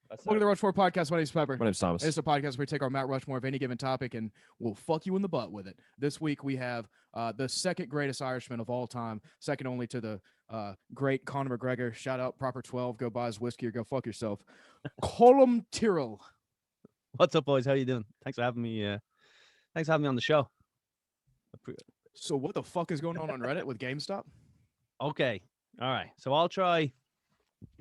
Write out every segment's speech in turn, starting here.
Welcome to the Rushmore podcast. My name's Pepper. My name's Thomas. It's a podcast where we take our Mount Rushmore of any given topic and we'll fuck you in the butt with it. This week we have the second greatest Irishman of all time, second only to the great Conor McGregor. Shout out Proper 12. Go buy his whiskey or go fuck yourself. Colum Tyrrell. What's up, boys? How you doing? Thanks for having me. Thanks for having me on the show. So what the fuck is going on Reddit with GameStop? Okay. All right. So I'll try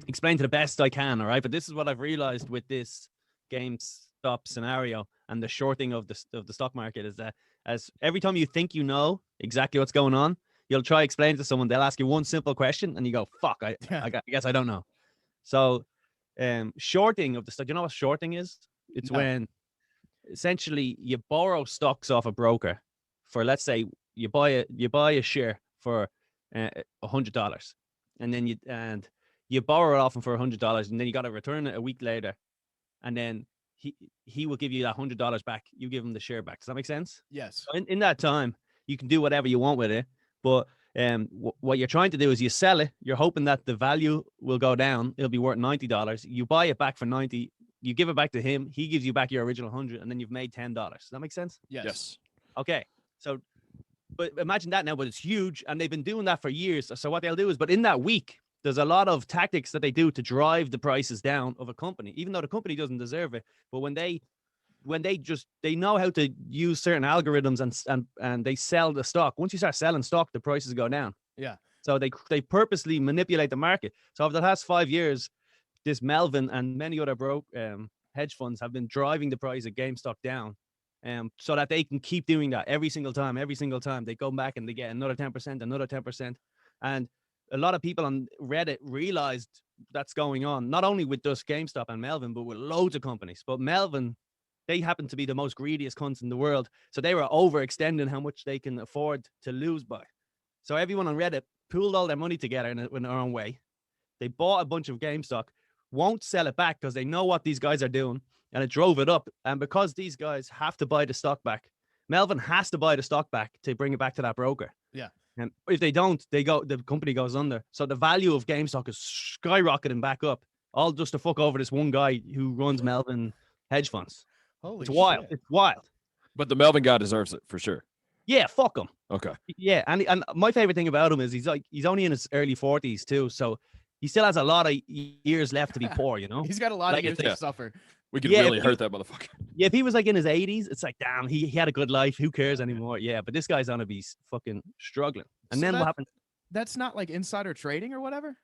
explain to the best I can. All right. But this is what I've realized with this GameStop scenario and the shorting of the stock market is that as every time you think you know exactly what's going on, you'll try explain it to someone. They'll ask you one simple question and you go, "Fuck, I guess I don't know." So, shorting of the stock. Do you know what shorting is? It's when essentially you borrow stocks off a broker for, let's say, you buy a share for $100, and then you borrow it off him for $100, and then you got to return it a week later, and then he will give you that $100 back. You give him the share back. Does that make sense? Yes. So in that time, you can do whatever you want with it, but what you're trying to do is you sell it. You're hoping that the value will go down. It'll be worth $90. You buy it back for $90. You give it back to him. He gives you back your original $100, and then you've made $10. Does that make sense? Yes. Okay. So, but imagine that now, but it's huge, and they've been doing that for years. So what they'll do is, but in that week, there's a lot of tactics that they do to drive the prices down of a company, even though the company doesn't deserve it. But when they know how to use certain algorithms and they sell the stock. Once you start selling stock, the prices go down. Yeah. So they purposely manipulate the market. So over the last 5 years, this Melvin and many other hedge funds have been driving the price of GameStop down, so that they can keep doing that every single time. Every single time they go back and they get another 10%, another 10%. And a lot of people on Reddit realized that's going on, not only with just GameStop and Melvin, but with loads of companies. But Melvin, they happen to be the most greediest cunts in the world. So they were overextending how much they can afford to lose by. So everyone on Reddit pooled all their money together in their own way. They bought a bunch of GameStop, won't sell it back because they know what these guys are doing, and it drove it up. And because these guys have to buy the stock back, Melvin has to buy the stock back to bring it back to that broker. Yeah. And if they don't, the company goes under. So the value of GameStop is skyrocketing back up, all just to fuck over this one guy who runs Melvin hedge funds. Holy It's wild. shit. It's wild. But the Melvin guy deserves it for sure. Yeah, fuck him. Okay. Yeah, and my favorite thing about him is he's only in his early 40s too, so he still has a lot of years left to be poor, you know? He's got a lot Like, of years to suffer. We could Yeah, really if hurt that motherfucker. Yeah, if he was like in his 80s, it's like, damn, he had a good life. Who cares anymore? Yeah, but this guy's gonna be fucking struggling. And So then what happened? That's not like insider trading or whatever?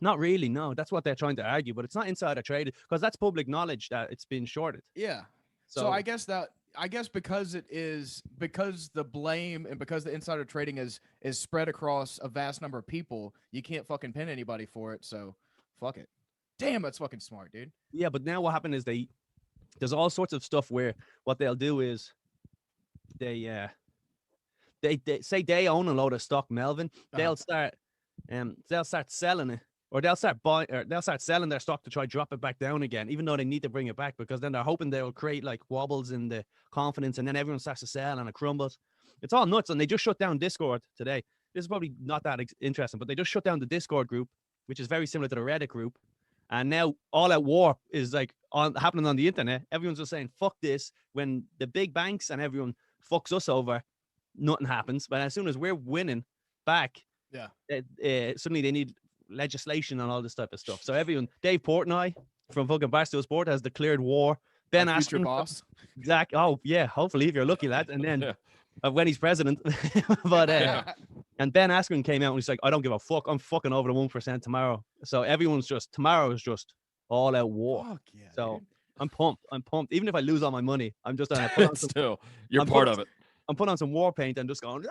Not really, no. That's what they're trying to argue, but it's not insider trading because that's public knowledge that it's been shorted. Yeah. So I guess because the blame and because the insider trading is spread across a vast number of people, you can't fucking pin anybody for it. So fuck it. Damn, that's fucking smart, dude. Yeah, but now what happened is there's all sorts of stuff where what they'll do is they say they own a load of stock, Melvin. They'll start selling it, or they'll start selling their stock to try drop it back down again, even though they need to bring it back because then they're hoping they'll create like wobbles in the confidence, and then everyone starts to sell and it crumbles. It's all nuts, and they just shut down Discord today. This is probably not that interesting, but they just shut down the Discord group, which is very similar to the Reddit group. And now all out war is like happening on the internet. Everyone's just saying, fuck this. When the big banks and everyone fucks us over, nothing happens. But as soon as we're winning back, suddenly they need legislation and all this type of stuff. So everyone, Dave Portnoy from fucking Barstool Sport has declared war. Ben Askren, boss. Exactly. Oh, yeah. Hopefully, if you're lucky, lad. And then when he's president. But and Ben Askren came out and he's like, I don't give a fuck. I'm fucking over the 1% tomorrow. So tomorrow is just all out war. Fuck yeah, so dude. I'm pumped. Even if I lose all my money, I'm just gonna put on some, Still, you're part of it. I'm putting on some war paint and just going,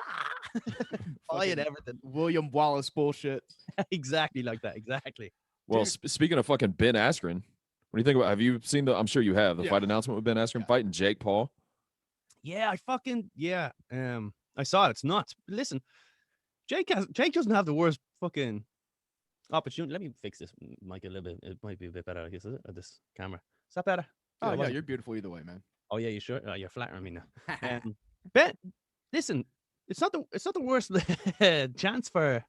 buying everything. William Wallace bullshit. Exactly like that. Exactly. Well, speaking of fucking Ben Askren, what do you think about? Have you seen I'm sure you have the fight announcement with Ben Askren fighting Jake Paul. Yeah, I saw it. It's nuts. Listen, Jake doesn't have the worst fucking opportunity. Let me fix this mic a little bit. It might be a bit better, I guess, is it? Or this camera. Is that better? Oh yeah, you're beautiful either way, man. Oh yeah, you sure? Oh, you're flattering me now. Ben, listen, it's not the worst chance for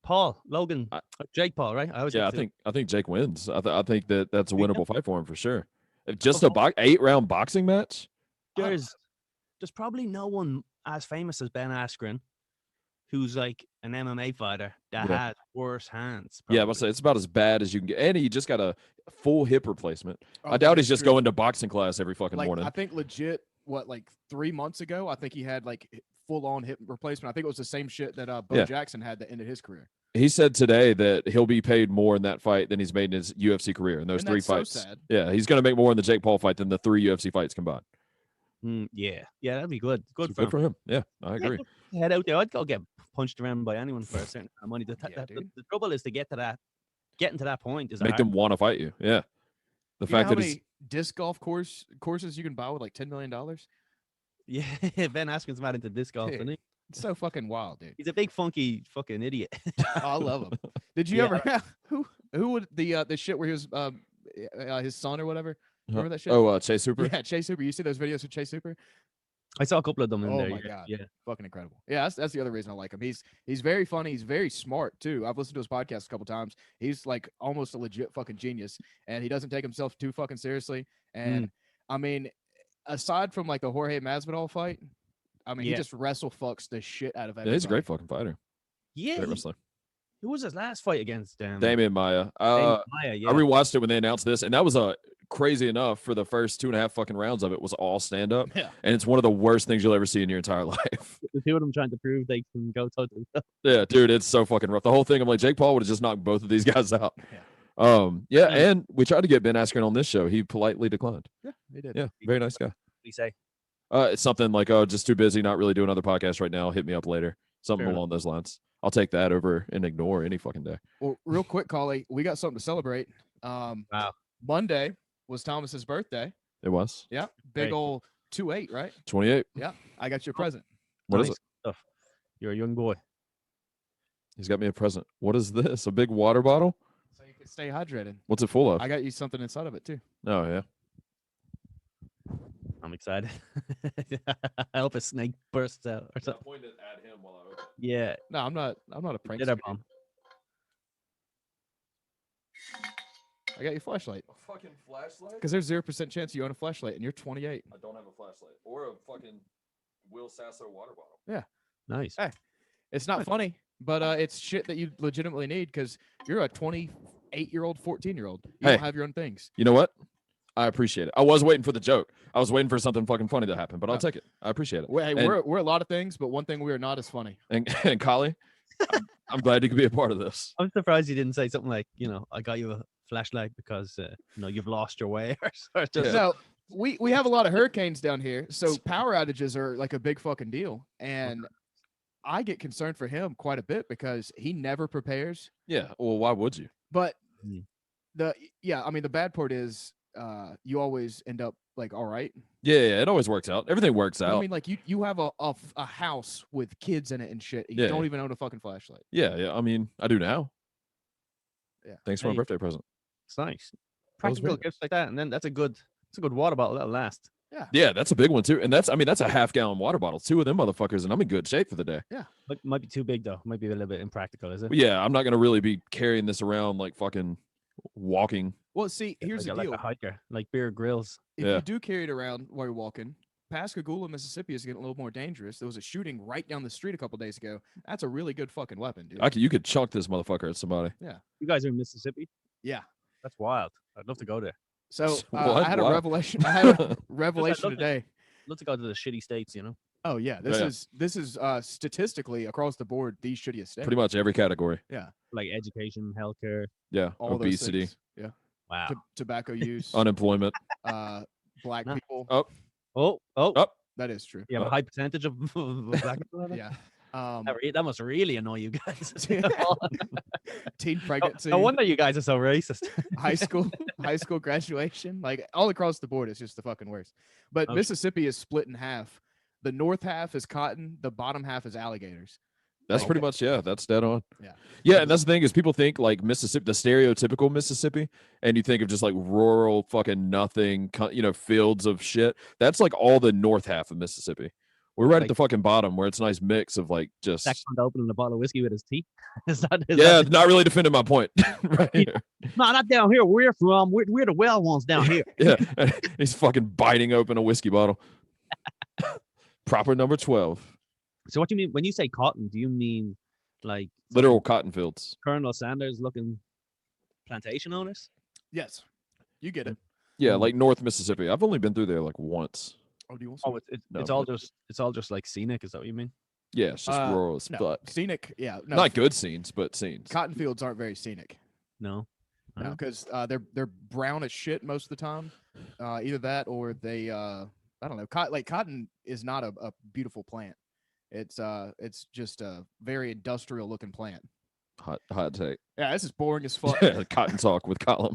Paul, Logan, I- Jake Paul, right? I always Yeah, get the I think Jake wins. I think that's a Think so? winnable fight for him for sure. If just a 8-round boxing match. there's probably no one as famous as Ben Askren who's like an MMA fighter that Yeah. has worse hands. Yeah, I Probably. must say it's about as bad as you can get, and he just got a full hip replacement. Oh, I doubt that he's is just true. going to boxing class every fucking Like morning. I think legit, like 3 months ago, I think he had like full on hip replacement. I think it was the same shit that Bo Yeah. Jackson had that ended his career. He said today that he'll be paid more in that fight than he's made in his UFC career in those And 3 that's so fights. sad. Yeah, he's going to make more in the Jake Paul fight than the 3 UFC fights combined. Yeah, that'd be good. Good So for him. good for him. Yeah, I agree. Head out there. I'd go get punched around by anyone for a certain amount of money. Yeah, dude. The trouble is to getting to that point is a Make hard them want to fight you. Yeah. The You know fact how that he's many disc golf courses you can buy with like $10 million? Yeah, Ben Askren's mad into disc golf, Dude. isn't he? It's so fucking wild, dude. He's a big funky fucking idiot. Oh, I love him. Did you Yeah. ever who would the shit where he was his son or whatever? Remember that shit? Oh, Chase Hooper. Yeah, Chase Hooper. You see those videos of Chase Hooper? I saw a couple of them in Oh there. my yeah, God. Yeah. Fucking incredible. Yeah, that's the other reason I like him. He's very funny. He's very smart too. I've listened to his podcast a couple times. He's like almost a legit fucking genius, and he doesn't take himself too fucking seriously. And I mean, aside from like the Jorge Masvidal fight, I mean, he Yeah. just wrestle fucks the shit out of Yeah, everybody. he's a great fucking fighter. Yeah. Great wrestler. Who was his last fight against? Damian Maya. Damian Maia, yeah. I rewatched it when they announced this, and that was crazy enough for the first 2.5 fucking rounds of it was all stand up. Yeah. And it's one of the worst things you'll ever see in your entire life. The two of them trying to prove they can go toe to toe. Yeah, dude, it's so fucking rough. The whole thing, I'm like, Jake Paul would have just knocked both of these guys out. Yeah. Yeah, and we tried to get Ben Askren on this show. He politely declined. Yeah, he did. Yeah, very nice guy. What do you say? It's something like, oh, just too busy, not really doing other podcasts right now. Hit me up later. Something Fair along those lines. I'll take that over and ignore any fucking day. Well, real quick, Collie, we got something to celebrate. Wow. Monday was Thomas's birthday. It was Yeah, big Great. old 2-8, right? 28. Yeah, I got you a present. What is Nice it? Stuff. You're a young boy. He's got me a present. What is this? A big water bottle? So you can stay hydrated. What's it full of? I got you something inside of it too. Oh, yeah. I'm excited. I hope a snake bursts out or something. pointed at him while I opened. Yeah. No, I'm not a prank. Did a bomb. I got you a flashlight A fucking flashlight? because there's 0% chance you own a flashlight and you're 28. I don't have a flashlight or a fucking Will Sasso water bottle. Nice. Hey. It's not funny, but it's shit that you legitimately need because you're a 28-year-old, 14-year-old. You Hey. don't have your own things. You know what? I appreciate it. I was waiting for the joke. I was waiting for something fucking funny to happen, but I'll Oh. take it. I appreciate it. Hey, And- we're a lot of things, but one thing we are not as funny. And Collie, I'm glad you could be a part of this. I'm surprised you didn't say something like, I got you a flashlight because, you've lost your way or just. So we have a lot of hurricanes down here, so power outages are like a big fucking deal, and I get concerned for him quite a bit because he never prepares. Yeah. Well, why would you? But Mm. the bad part is you always end up like all right. Yeah, it always works out. Everything works out. I mean, like you have a house with kids in it and shit. And you Yeah. don't even own a fucking flashlight. yeah. I mean, I do now. Yeah. Thanks for my Hey. birthday present. It's nice. was Practical very gifts like that, and then that's a good water bottle that'll last. Yeah, that's a big one too. And that's a half-gallon water bottle. 2 of them motherfuckers, and I'm in good shape for the day. Might be too big though. Might be a little bit impractical, is it? But yeah, I'm not gonna really be carrying this around like fucking walking. Well, see, here's the like deal. a hiker, like Beer Grylls. If Yeah. you do carry it around while you're walking, Pascagoula, Mississippi is getting a little more dangerous. There was a shooting right down the street a couple days ago. That's a really good fucking weapon, dude. You could chunk this motherfucker at somebody. You guys are in Mississippi? Yeah. That's wild. I'd love to go there. So What? I had a Why? revelation. I had a revelation love it. today. I'd love to go to the shitty states, Oh yeah, this is statistically across the board the shittiest state. Pretty much every category. like education, healthcare. Yeah. All those Obesity, things. Yeah. Wow. Tobacco use. unemployment. Black No. people. Oh, That is true. you have a high percentage of black people. in it? Yeah. That must really annoy you guys. Teen pregnancy. No wonder you guys are so racist. high school graduation, like all across the board, it's just the fucking worst. But Oh, Mississippi is split in half. The north half is cotton, the bottom half is alligators. That's Oh, pretty okay. much, yeah, that's dead on. Yeah. Yeah, and that's the thing is people think like Mississippi, the stereotypical Mississippi, and you think of just like rural fucking nothing, fields of shit. That's like all the north half of Mississippi. We're right Like- at the fucking bottom where it's a nice mix of like just. Zach Hunt opening a bottle of whiskey with his teeth. Is that Yeah, not really defending my point. Right here. no, not down here. We're from. We're the well ones down here. Yeah, he's fucking biting open a whiskey bottle. Proper number 12. So what do you mean when you say cotton? Do you mean like Literal cotton fields. Colonel Sanders looking plantation owners? Yes, you get it. Yeah, like North Mississippi. I've only been through there like once. Oh, do you want some? Oh, it's No, all but- just like scenic. Is that what you mean? Yeah, it's just rural as No, fuck. scenic. Yeah, no. Not good scenes, but scenes. Cotton fields aren't very scenic. No. No, because they're brown as shit most of the time. Either that or they I don't know. Cotton is not a beautiful plant. It's just a very industrial looking plant. Hot take. Yeah, this is boring as fuck. Cotton talk with Colum.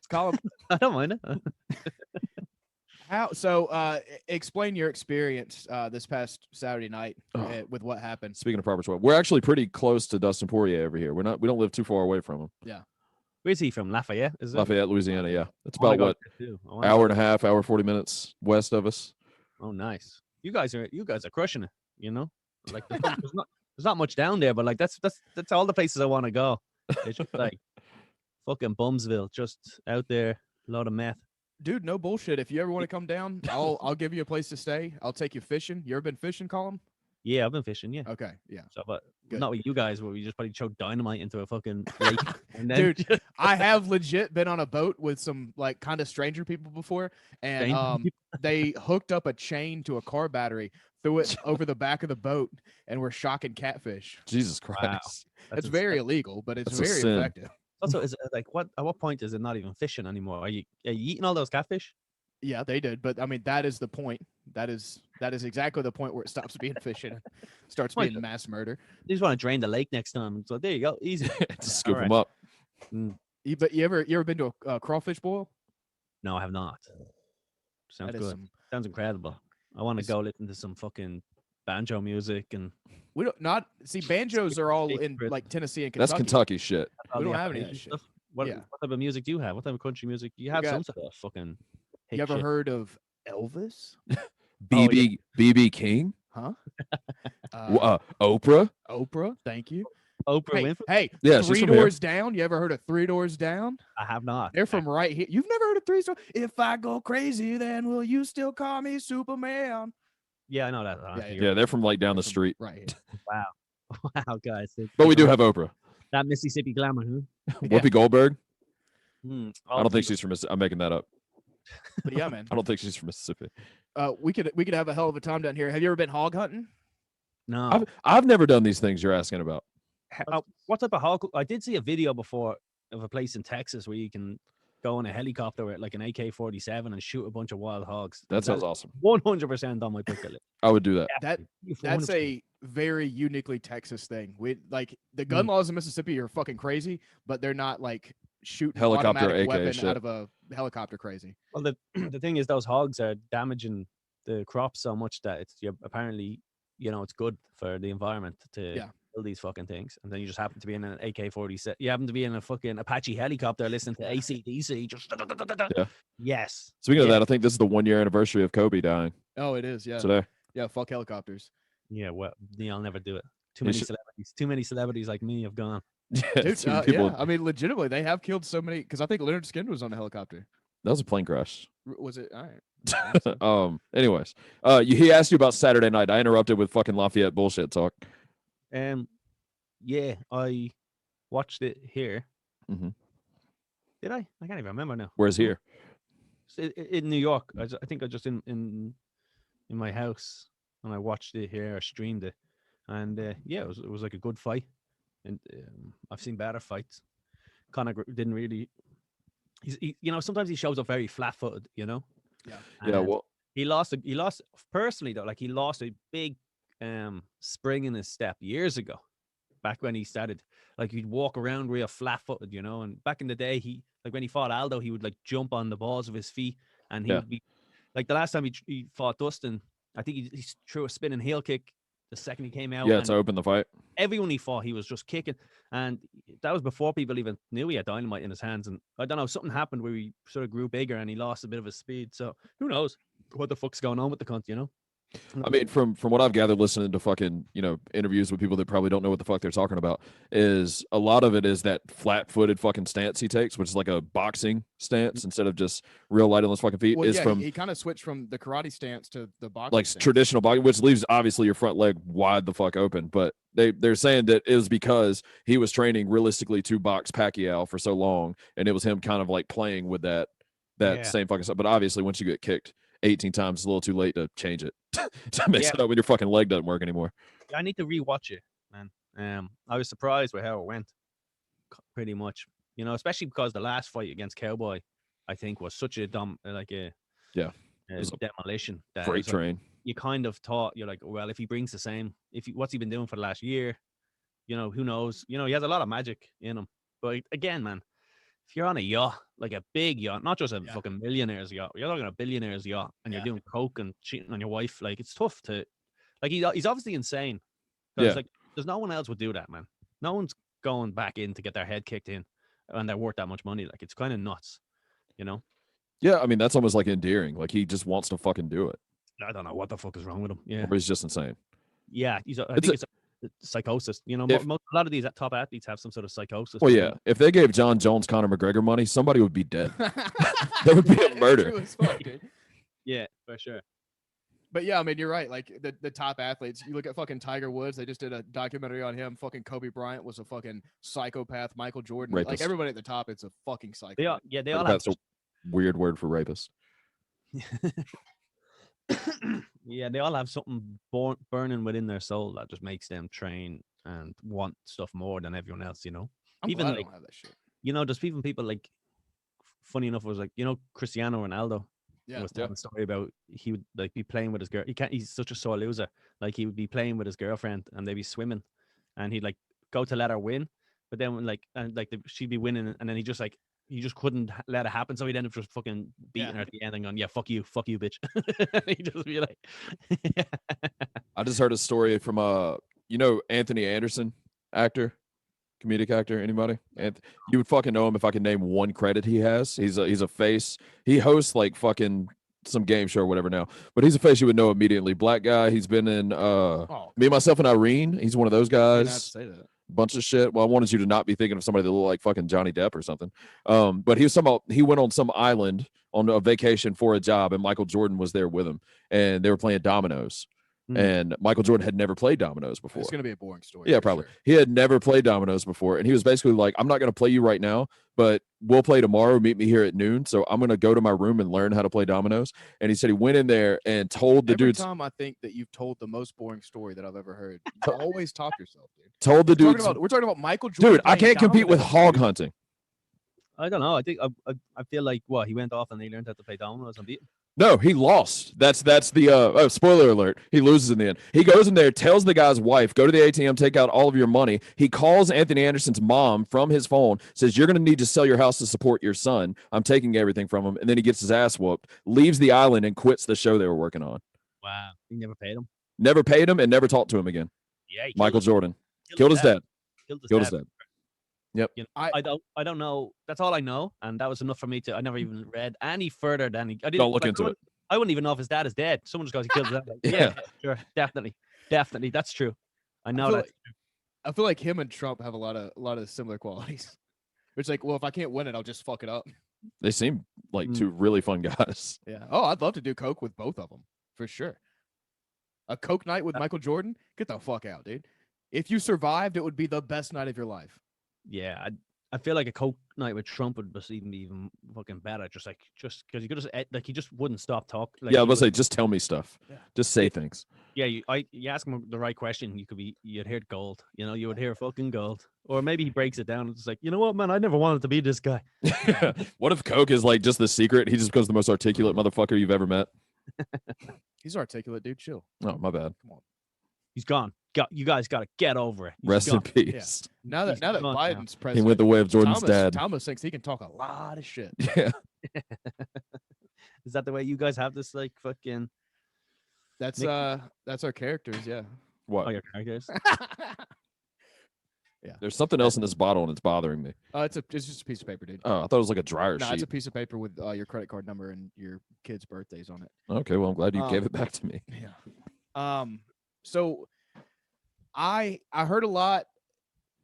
Colin, I don't mind it. explain your experience this past Saturday night Oh. with what happened. Speaking of proper 12, we're actually pretty close to Dustin Poirier over here. We don't live too far away from him. Where's he from? Lafayette? Is it? Lafayette, Louisiana. Yeah, it's I wanna about go what there too. I wanna- hour and a half, hour 40 minutes west of us. Oh, nice. You guys are crushing it. You know, like there's not much down there, but like that's all the places I want to go. It's just like fucking Bumsville, just out there, a lot of meth. Dude, no bullshit. If you ever want to come down, I'll give you a place to stay. I'll take you fishing. You ever been fishing, Colin? Yeah, I've been fishing. Yeah, Okay, yeah. so but Good. not with you guys, where we just probably choked dynamite into a fucking lake. And then, Dude, I have legit been on a boat with some like kind of stranger people before, and Stranger they hooked up a chain to a car battery, threw it over the back of the boat, and were shocking catfish. Jesus Christ. It's very illegal, but it's That's a very sin. effective. Also, is it like at what point is it not even fishing anymore? Are you eating all those catfish? Yeah, they did, but I mean that is the point. That is exactly the point where it stops being fishing and starts Point. being mass murder. You just want to drain the lake next time. So there you go, easy. Just scoop alright. them up. But you ever been to a crawfish boil? No, I have not. Sounds That is good. some. Sounds incredible. I want to It's- go listen to some fucking banjo music and We don't not see banjos are all in Secret. like Tennessee and That's Kentucky. Kentucky shit. all We the don't have any of that Appalachian shit. stuff. What, Yeah. what type of music do you have? What type of country music? You have got- some sort of fucking. hit You ever shit. heard of Elvis? BB King, Huh? Oprah. Oprah. Thank you. Oprah Hey, Winfrey? hey, Yeah, she's Three from here. Doors Down. You ever heard of Three Doors Down? I have not. They're from right here. You've never heard of Three Doors? If I go crazy, then will you still call me Superman? Yeah, I know that. Yeah, they're from like down the From street. right here. Wow, guys. But we do have Oprah. that Mississippi glamour, huh? Whoopi Goldberg. I don't think she's. she's from Mississippi. I'm making that up. But yeah, man. I don't think she's from Mississippi. We could have a hell of a time down here. Have you ever been hog hunting? No. I've never done these things you're asking about. What type of hog? I did see a video before of a place in Texas where you can go in a helicopter with like an AK-47 and shoot a bunch of wild hogs. That sounds awesome. 100% on my bucket list. I would do that. That's 100%. a very uniquely Texas thing. We like the gun laws in Mississippi are fucking crazy, but they're not like shooting Helicopter automatic AK weapon shit. out of a helicopter crazy. Well, the thing is, those hogs are damaging the crops so much that apparently, it's good for the environment to Yeah. kill these fucking things. And then you just happen to be in an AK-47. You happen to be in a fucking Apache helicopter listening to AC/DC. Just Yeah. Yes. Speaking of Yeah. that, I think this is the 1 year anniversary of Kobe dying Oh, it is. Yeah. today. Yeah. Fuck helicopters. Yeah. Well, I'll never do it. Too You many should- celebrities. Too many celebrities like me have gone. Dude, Too many people. yeah. I mean, legitimately, they have killed so many. Because I think Leonard Skinner was on a helicopter. That was a plane crash. Was it? All right. Anyways, he asked you about Saturday night. I interrupted with fucking Lafayette bullshit talk. Yeah, I watched it here. Mhm. Did I? I can't even remember now. Where's here? In New York. I think I just in my house and I watched it here. I streamed it, and yeah, it was like a good fight. And I've seen better fights. Conor didn't really. Sometimes he shows up very flat-footed. Yeah. And Well, he lost personally though. Like he lost a big spring in his step years ago, back when he started. Like he'd walk around real flat-footed, and back in the day, when he fought Aldo, he would like jump on the balls of his feet, and he Yeah. would be like the last time he fought Dustin. I think he threw a spinning heel kick the second he came out. yeah, and to open the fight. everyone he fought, he was just kicking, and that was before people even knew he had dynamite in his hands. And I don't know, something happened where he sort of grew bigger and he lost a bit of his speed. So who knows what the fuck's going on with the cunt, I mean, from what I've gathered, listening to fucking interviews with people that probably don't know what the fuck they're talking about, is a lot of it is that flat-footed fucking stance he takes, which is like a boxing stance instead of just real light on his fucking feet. Well, is yeah, from he kind of switched from the karate stance to the boxing like stance. traditional boxing, which leaves obviously your front leg wide the fuck open. But they're saying that it was because he was training realistically to box Pacquiao for so long, and it was him kind of like playing with that same fucking stuff. But obviously, once you get kicked 18 times, it's a little too late to change it. To mix it up when your fucking leg doesn't work anymore. I need to rewatch it, man. I was surprised with how it went. Pretty much, especially because the last fight against Cowboy, I think, was such a demolition. That Freight train. You kind of thought, you're like, well, if he brings the same, what's he been doing for the last year? Who knows? He has a lot of magic in him. But again, man, if you're on a yacht, like a big yacht, not just a fucking millionaire's yacht, you're talking a billionaire's yacht, and you're doing coke and cheating on your wife, like, it's tough to, like, he's obviously insane. Like, there's no one else would do that, man. No one's going back in to get their head kicked in, and they're worth that much money. Like, it's kind of nuts, Yeah, I mean, that's almost like endearing. Like, he just wants to fucking do it. I don't know what the fuck is wrong with him. Yeah, or he's just insane. Yeah, I think it's psychosis. A lot of these top athletes have some sort of psychosis. Well, yeah. If they gave John Jones Conor McGregor money, somebody would be dead. That would be a murder. True as fuck, dude. Yeah, for sure. But yeah, I mean, you're right. Like the top athletes, you look at fucking Tiger Woods. They just did a documentary on him. Fucking Kobe Bryant was a fucking psychopath. Michael Jordan, Rapist. like everybody at the top, it's a fucking psycho. They all have. That's a weird word for rapist. Yeah, they all have something burning within their soul that just makes them train and want stuff more than everyone else. I'm even glad I like, don't have that shit. Just even people like, funny enough, was like, Cristiano Ronaldo. Yeah, was telling a story about he would like be playing with his girl. He's such a sore loser. Like, he would be playing with his girlfriend and they'd be swimming, and he'd like go to let her win, but then when she'd be winning, and then he just couldn't let it happen. So he'd end up just fucking beating her at the end and going, yeah, fuck you, bitch. He'd just be like, I just heard a story from Anthony Anderson, comedic actor. Anybody? You would fucking know him if I could name one credit he has. He's a face. He hosts like fucking some game show or whatever now, but he's a face you would know immediately. Black guy. He's been in Me, Myself, and Irene. He's one of those guys. I have to say that. Bunch of shit. Well, I wanted you to not be thinking of somebody that looked like fucking Johnny Depp or something. But he went on some island on a vacation for a job, and Michael Jordan was there with him, and they were playing dominoes. And Michael Jordan had never played dominoes before. It's gonna be a boring story. Yeah, probably. Sure. He had never played dominoes before, and he was basically like, "I'm not gonna play you right now, but we'll play tomorrow. Meet me here at noon. So I'm gonna go to my room and learn how to play dominoes." And he said he went in there and told the dudes. Every time I think that you've told the most boring story that I've ever heard, you always top yourself, dude. Told the dudes. We're talking about Michael Jordan. Dude, I can't compete with hog hunting. I don't know. I think I feel like he went off and he learned how to play dominoes and beat him. No, he lost. That's the spoiler alert. He loses in the end. He goes in there, tells the guy's wife, go to the ATM, take out all of your money. He calls Anthony Anderson's mom from his phone, says, you're going to need to sell your house to support your son. I'm taking everything from him. And then he gets his ass whooped, leaves the island, and quits the show they were working on. Wow. He never paid him? Never paid him and never talked to him again. Yeah. Michael Jordan. Killed his dad. Killed his dad. Yep. I don't know. That's all I know, and that was enough for me to. I never even read any further than I didn't. Don't look into it. I wouldn't even know if his dad is dead. Someone just goes, he killed his dad. Like, yeah, sure, definitely, that's true. I know that. I feel like him and Trump have a lot of similar qualities. It's like, well, if I can't win it, I'll just fuck it up. They seem like two really fun guys. Yeah. Oh, I'd love to do coke with both of them for sure. A coke night with Michael Jordan? Get the fuck out, dude. If you survived, it would be the best night of your life. Yeah, I feel like a coke night with Trump would just even be even fucking better. Just because you could just he just wouldn't stop talking. Like, yeah, I was gonna say, just tell me stuff. Yeah. Just say things. Yeah, you ask him the right question, you'd hear gold. You would hear fucking gold. Or maybe he breaks it down and it's like, you know what, man, I never wanted to be this guy. What if coke is like just the secret? He just becomes the most articulate motherfucker you've ever met. He's articulate, dude. Chill. Oh, my bad. Come on. He's gone. You guys got to get over it. Rest in peace. Yeah. Now that Biden's president, he went the way of Jordan's dad. Thomas thinks he can talk a lot of shit. Yeah. Is that the way you guys have this like fucking? That's our characters. Yeah. What? Oh, your characters. Yeah. There's something else in this bottle and it's bothering me. It's just a piece of paper, dude. Oh, I thought it was like a dryer sheet. It's a piece of paper with your credit card number and your kids' birthdays on it. Okay, well, I'm glad you gave it back to me. Yeah. So I heard a lot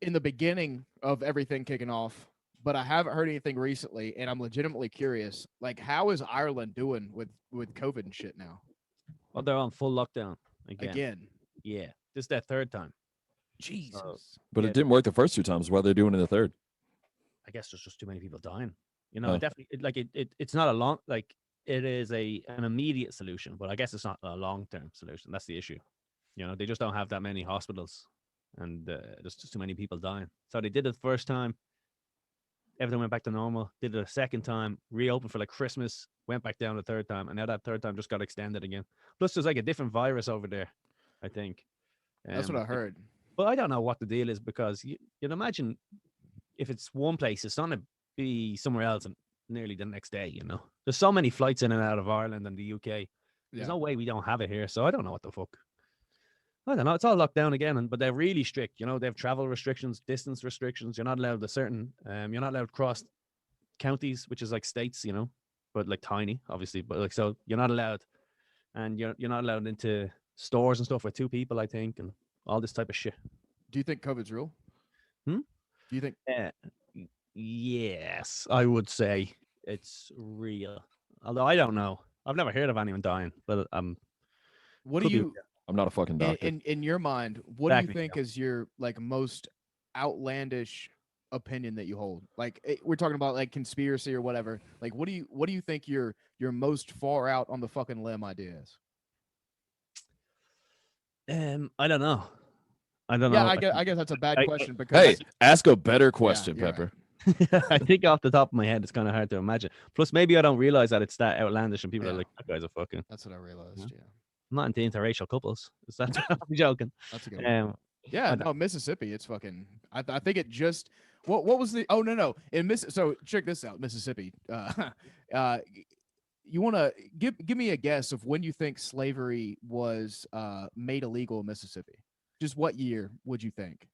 in the beginning of everything kicking off, but I haven't heard anything recently, and I'm legitimately curious. Like, how is Ireland doing with COVID and shit now? Well, they're on full lockdown again. Again, Yeah, this is their third time. Jesus. But Yeah, it didn't work the first 2 times. Why are they doing it in the third? I guess there's just too many people dying. You know, Oh. it definitely it's not a long like it is an immediate solution, but I guess it's not a long term solution. That's the issue. You know, they just don't have that many hospitals, and there's just too many people dying. So they did it the first time, everything went back to normal. Did it a second time, reopened for like Christmas, went back down the third time, and now that third time just got extended again. Plus, there's like a different virus over there, I think. That's what I heard. But I don't know what the deal is because you'd imagine if it's one place, it's not going to be somewhere else nearly the next day, you know? There's so many flights in and out of Ireland and the UK. There's Yeah. no way we don't have it here. So I don't know what the fuck. I don't know. It's all locked down again, but they're really strict. You know, they have travel restrictions, distance restrictions. You're not allowed you're not allowed to cross counties, which is like states, you know, but like tiny, obviously. But like, so you're not allowed, and you're not allowed into stores and stuff with 2 people, I think, and all this type of shit. Do you think COVID's real? Hmm? Do you think? Yes, I would say it's real. Although I don't know. I've never heard of anyone dying, but What do could be you I'm not a fucking doctor. in your mind? What do you Exactly, think is your like most outlandish opinion that you hold? Like we're talking about like conspiracy or whatever. Like what do you think your most far out on the fucking limb idea is? I don't know. I don't Yeah, know. I guess that's a bad I- question because Hey, ask a better question, you're right. Pepper. I think off the top of my head, it's kind of hard to imagine. Plus, maybe I don't realize that it's that outlandish, and people Yeah. are like, "That guy's a fucking." that's what I realized. Yeah, I'm not into interracial couples. Is that? I'm joking. that's a good one. Yeah, I no, Mississippi. It's fucking. I think it just. What was the? Oh no. So check this out, Mississippi. You want to give me a guess of when you think slavery was made illegal in Mississippi? Just what year would you think?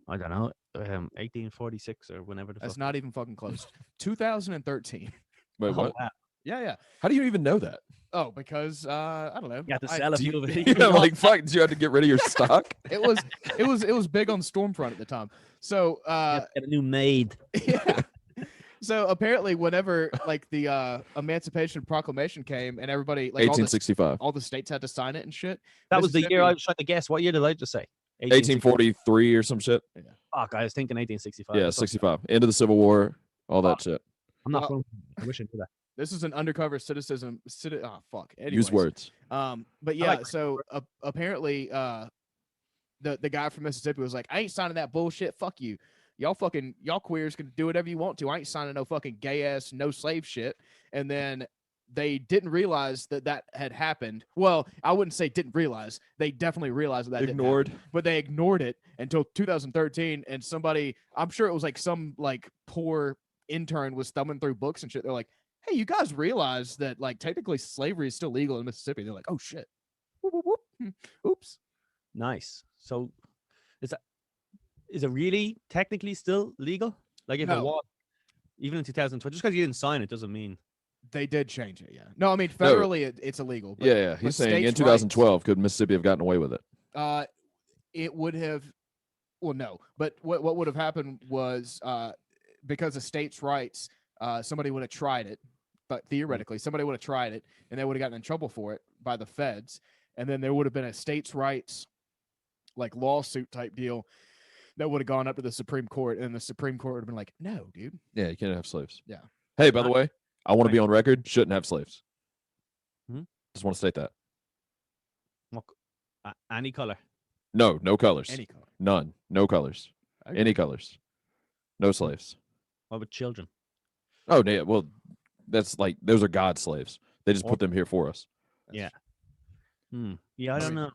I don't know. 1846 or whenever the That's fuck. not even fucking close. 2013. Wait, Oh, what? wow. Yeah. How do you even know that? Oh, because I don't know. You have to I- sell a Do few of you, it. yeah, like fuck, did you have to get rid of your stock? It was big on Stormfront at the time. So Get a new maid. yeah. So apparently, whenever like the Emancipation Proclamation came and everybody like 1865. all the states had to sign it and shit. That was the year I Mississippi- was trying to guess. What year did I just say? 1843 or some shit. Fuck, I was thinking 1865. Yeah, 65. End of the Civil War, all that shit. I'm not Well- from. I wish I knew that. This is an undercover citizen. Oh fuck. Use Anyways. words. But yeah. like So apparently, the guy from Mississippi was like, I ain't signing that bullshit. Fuck you. Y'all queers can do whatever you want to. I ain't signing no fucking gay ass no slave shit. And then they didn't realize that had happened. Well, I wouldn't say didn't realize. They definitely realized that Ignored. didn't happen, but they ignored it until 2013. And somebody, I'm sure it was like some like poor intern was thumbing through books and shit. They're like, hey, you guys realize that like technically slavery is still legal in Mississippi? They're like, oh shit. Whoop, whoop, whoop. Oops. Nice. So, is it really technically still legal? Like if it No. was, even in 2020, just because you didn't sign it doesn't mean. They did change it, yeah. No, I mean No. federally it's illegal. But, Yeah. but He's saying in states' 2012, could Mississippi have gotten away with it? rights, it would have. Well, no, but what would have happened was because of states' rights, somebody would have tried it, but theoretically somebody would have tried it, and they would have gotten in trouble for it by the feds, and then there would have been a states' rights like lawsuit type deal that would have gone up to the Supreme Court, and the Supreme Court would have been like, no, dude. Yeah, you can't have slaves. Yeah. Hey, by the way, I want to be on record. Shouldn't have slaves. Hmm? Just want to state that. Any color. No colors. Any color. None. No colors. Okay. Any colors. No slaves. What about children? Oh, yeah. Well, that's like those are God slaves. They just put them here for us. Yeah. Yeah, I don't know.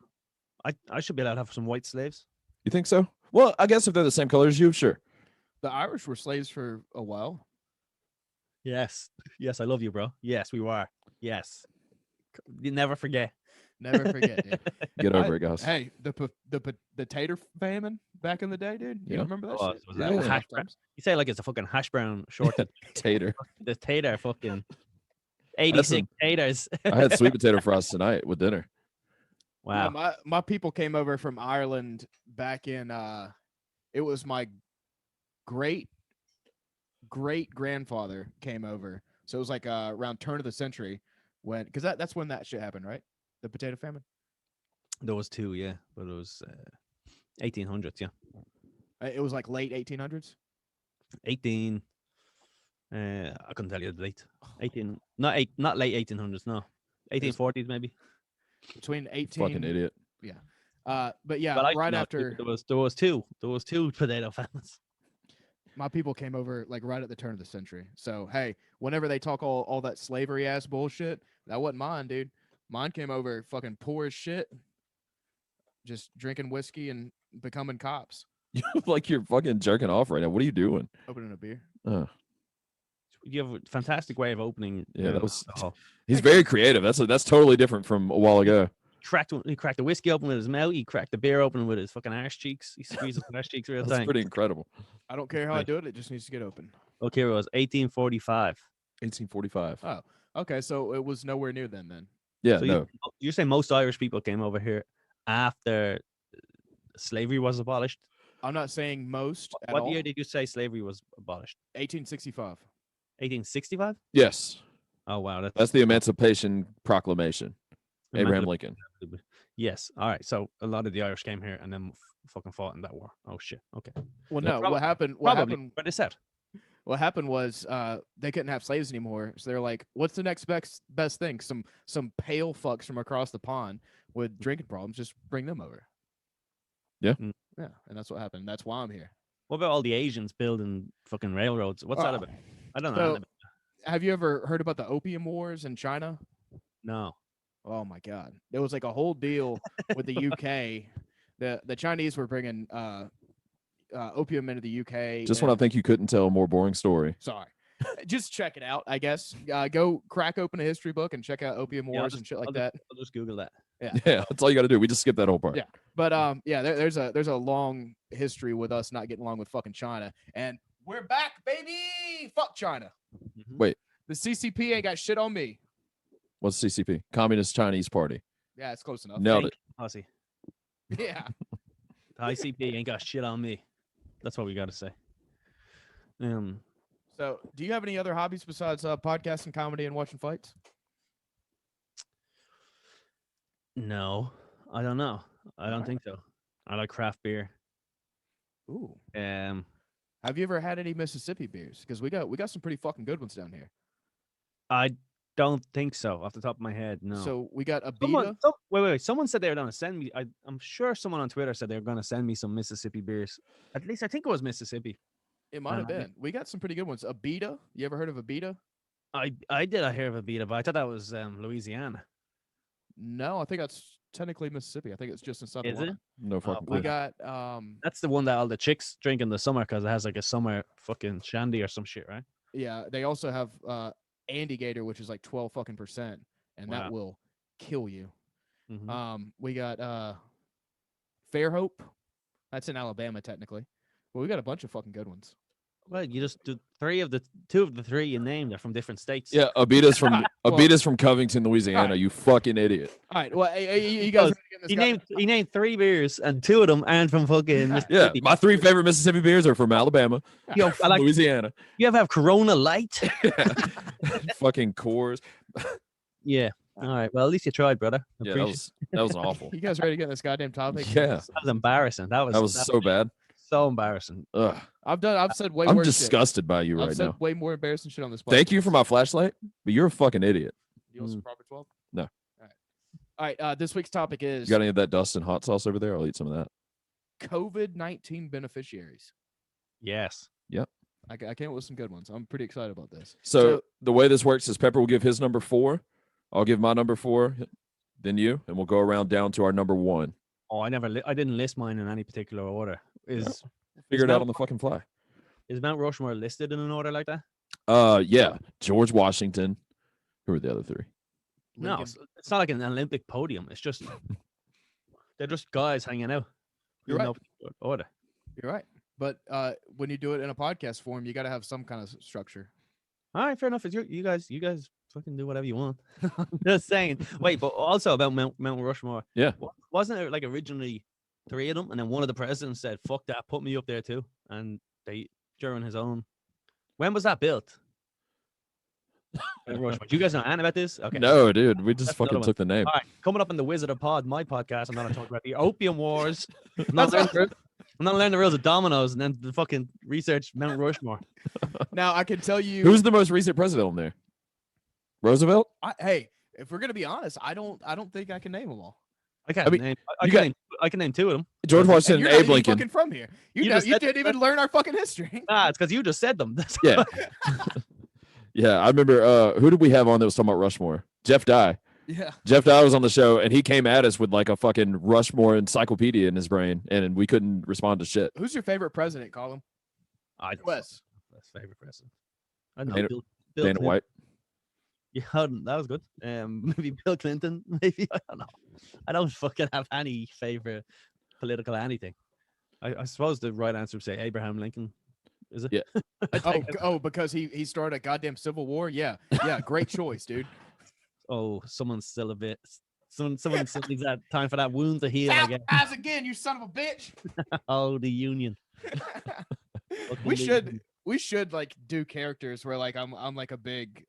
I should be allowed to have some white slaves. You think so? Well, I guess if they're the same color as you, sure. The Irish were slaves for a while. Yes. Yes, I love you, bro. Yes, we were. Yes. You never forget. Never forget, dude. Get over it, guys. Hey, the tater famine back in the day, dude. You Yeah. remember that? Oh, shit? was that That was hash tough brown? times. You say like it's a fucking hash brown shortage. Tater. The tater fucking 86 taters. I had sweet potato fries tonight with dinner. Wow. My people came over from Ireland back in it was my great grandfather came over. So it was like around turn of the century when because that's when that shit happened, right? The potato famine. There was two, yeah, but it was 1800s, yeah. It was like late 1800s. 18. I couldn't tell you the date. 18, not late 1800s, no. 1840s maybe. Between 18 Fucking idiot. but yeah, But right no, after there was two potato famines. my people came over like right at the turn of the century. So hey, whenever they talk all that slavery ass bullshit, that wasn't mine, dude. Mine came over fucking poor as shit, just drinking whiskey and becoming cops, You look like you're fucking jerking off right now. What are you doing? opening a beer. You have a fantastic way of opening. Yeah, that was. alcohol. He's very creative. That's totally different from a while ago. He cracked the whiskey open with his mouth. He cracked the beer open with his fucking arse cheeks. He squeezed his arse cheeks real That's tight. pretty incredible. I don't care how I Right. do it; it just needs to get open. Okay, it was 1845. 1845. Oh, okay. So it was nowhere near then. Yeah, So no. you're saying most Irish people came over here after slavery was abolished? I'm not saying most at What all. year did you say slavery was abolished? 1865. 1865? Yes, Oh wow, that's the Emancipation Proclamation. Abraham Lincoln. Yes. All right. So a lot of the Irish came here and then fucking fought in that war. Oh shit. Okay. Well, Yeah, no. probably- What happened? But it's set. What happened was they couldn't have slaves anymore, so they're like, "What's the next best thing? Some pale fucks from across the pond with drinking problems. Just bring them over." Yeah. Yeah, and that's what happened. That's why I'm here. What about all the Asians building fucking railroads? What's that Oh. about? I don't know. So, anything about have you ever heard about the Opium Wars in China? it. No. Oh my God, there was like a whole deal with the UK. The Chinese were bringing opium into the UK. Just when I and- think you couldn't tell a more boring story. Sorry. Just check it out, I guess. Go crack open a history book and check out Opium Yeah, I'll Wars just- and shit like I'll that. I'll just Google that. Yeah, that's all you got to do. We just skip that whole part. Yeah. But yeah, there's a long history with us not getting along with fucking China, and we're back, baby. Fuck China. Mhm. Wait. The CCP ain't got shit on me. What's CCP? Communist Chinese Party. Yeah, it's close enough. Nailed it. Posse. Yeah. The ICP ain't got shit on me. That's what we got to say. So, do you have any other hobbies besides podcasting, comedy, and watching fights? No, I don't know. I don't Alright. think so. I like craft beer. Ooh. Um, Have you ever had any Mississippi beers? Because we got some pretty fucking good ones down here. I don't think so. Off the top of my head, no. So we got a Someone, wait. Someone said they were going to send me. I'm sure someone on Twitter said they were going to send me some Mississippi beers. At least I think it was Mississippi. It might have I- been. We got some pretty good ones. Abita. You ever heard of Abita? I hear of a Beta, but I thought that was Louisiana. No, I think that's technically Mississippi. I think it's just in South Is it? Carolina. No fucking We clue. got That's the one that all the chicks drink in the summer because it has like a summer fucking shandy or some shit, right? yeah, they also have Andy Gator, which is like 12 fucking %, and Wow. that will kill you. Mhm. We got Fairhope. That's in Alabama technically. Well, we got a bunch of fucking good ones. Well, you just do two of the three you named are from different states. Yeah, Abita's from Well- Abita's from Covington, Louisiana. Alright. You fucking idiot. All right. Well, you guys ready to get in this He guy- named 3 beers and 2 of them aren't from fucking Yeah, Mississippi. my 3 favorite Mississippi beers are from Alabama, Yo, I like, Louisiana. you ever have Corona Light? Fucking Coors. Yeah. All right. Well, at least you tried, brother. Yeah, that was awful. You guys ready to get in this goddamn topic? Yeah, That was embarrassing. That was so bad. so embarrassing. Ugh, I've said way I'm worse. disgusted by you Shit. I've right said now. way more embarrassing shit on this. Thank you podcast. for my flashlight, but you're a fucking idiot. You also Proper 12? No. All right. This week's topic is You got any of that dust and hot sauce over there? I'll eat some of that. COVID-19 beneficiaries. Yes. I came up with some good ones. I'm pretty excited about this. So the way this works is Pepper will give his number 4. I'll give my number 4, then you, and we'll go around down to our number 1. Oh, I didn't list mine in any particular order. Is Figure it out Mount- on the fucking fly. is Mount Rushmore listed in an order like that? Yeah, George Washington. Who are the other 3? No, Lincoln. it's not like an Olympic podium. It's just they're just guys hanging out. You're in right. no order. You're right. But when you do it in a podcast form, you got to have some kind of structure. All right, fair enough. It's you guys fucking do whatever you want. I'm just saying. Wait, but also about Mount Rushmore. Yeah. Wasn't it like originally 3 of them, and then one of the presidents said, "Fuck that, put me up there too," and they during his own. When was that built? Mount Rushmore. Do you guys know anything about this? Okay. No, dude, we just That's another fucking one. took the name. All right, coming up in the Wizard of Pod, my podcast, I'm going to talk about the Opium Wars. I'm not learning the rules of dominoes and then the fucking research Mount Rushmore. Now I can tell you Who's the most recent president on there? Roosevelt? hey, if we're gonna be honest, I don't think I can name them all. I can't I mean, name. you I can name 2 of them. George And Washington you're and not Abe even Lincoln. fucking from here. You just said didn't even learn our fucking history. Nah, it's because you just said them. That's Yeah. Yeah, I remember who did we have on that was talking about Rushmore? Jeff Dye. Yeah. Jeff Dye was on the show and he came at us with like a fucking Rushmore encyclopedia in his brain and we couldn't respond to shit. Who's your favorite president, Colum? I Wes. That's favorite president. I know Dana- Bill Dana Clinton. White. Yeah, that was good. Maybe Bill Clinton. Maybe I don't know. I don't fucking have any favorite political anything. I suppose the right answer would say Abraham Lincoln. Is it? Yeah. Because he started a goddamn civil war. Yeah, great choice, dude. Oh, someone's still a bit. Someone still needs that time for that wound to heal. I guess. Guys, again, you son of a bitch. Oh, the Union. We should like do characters where like I'm like a big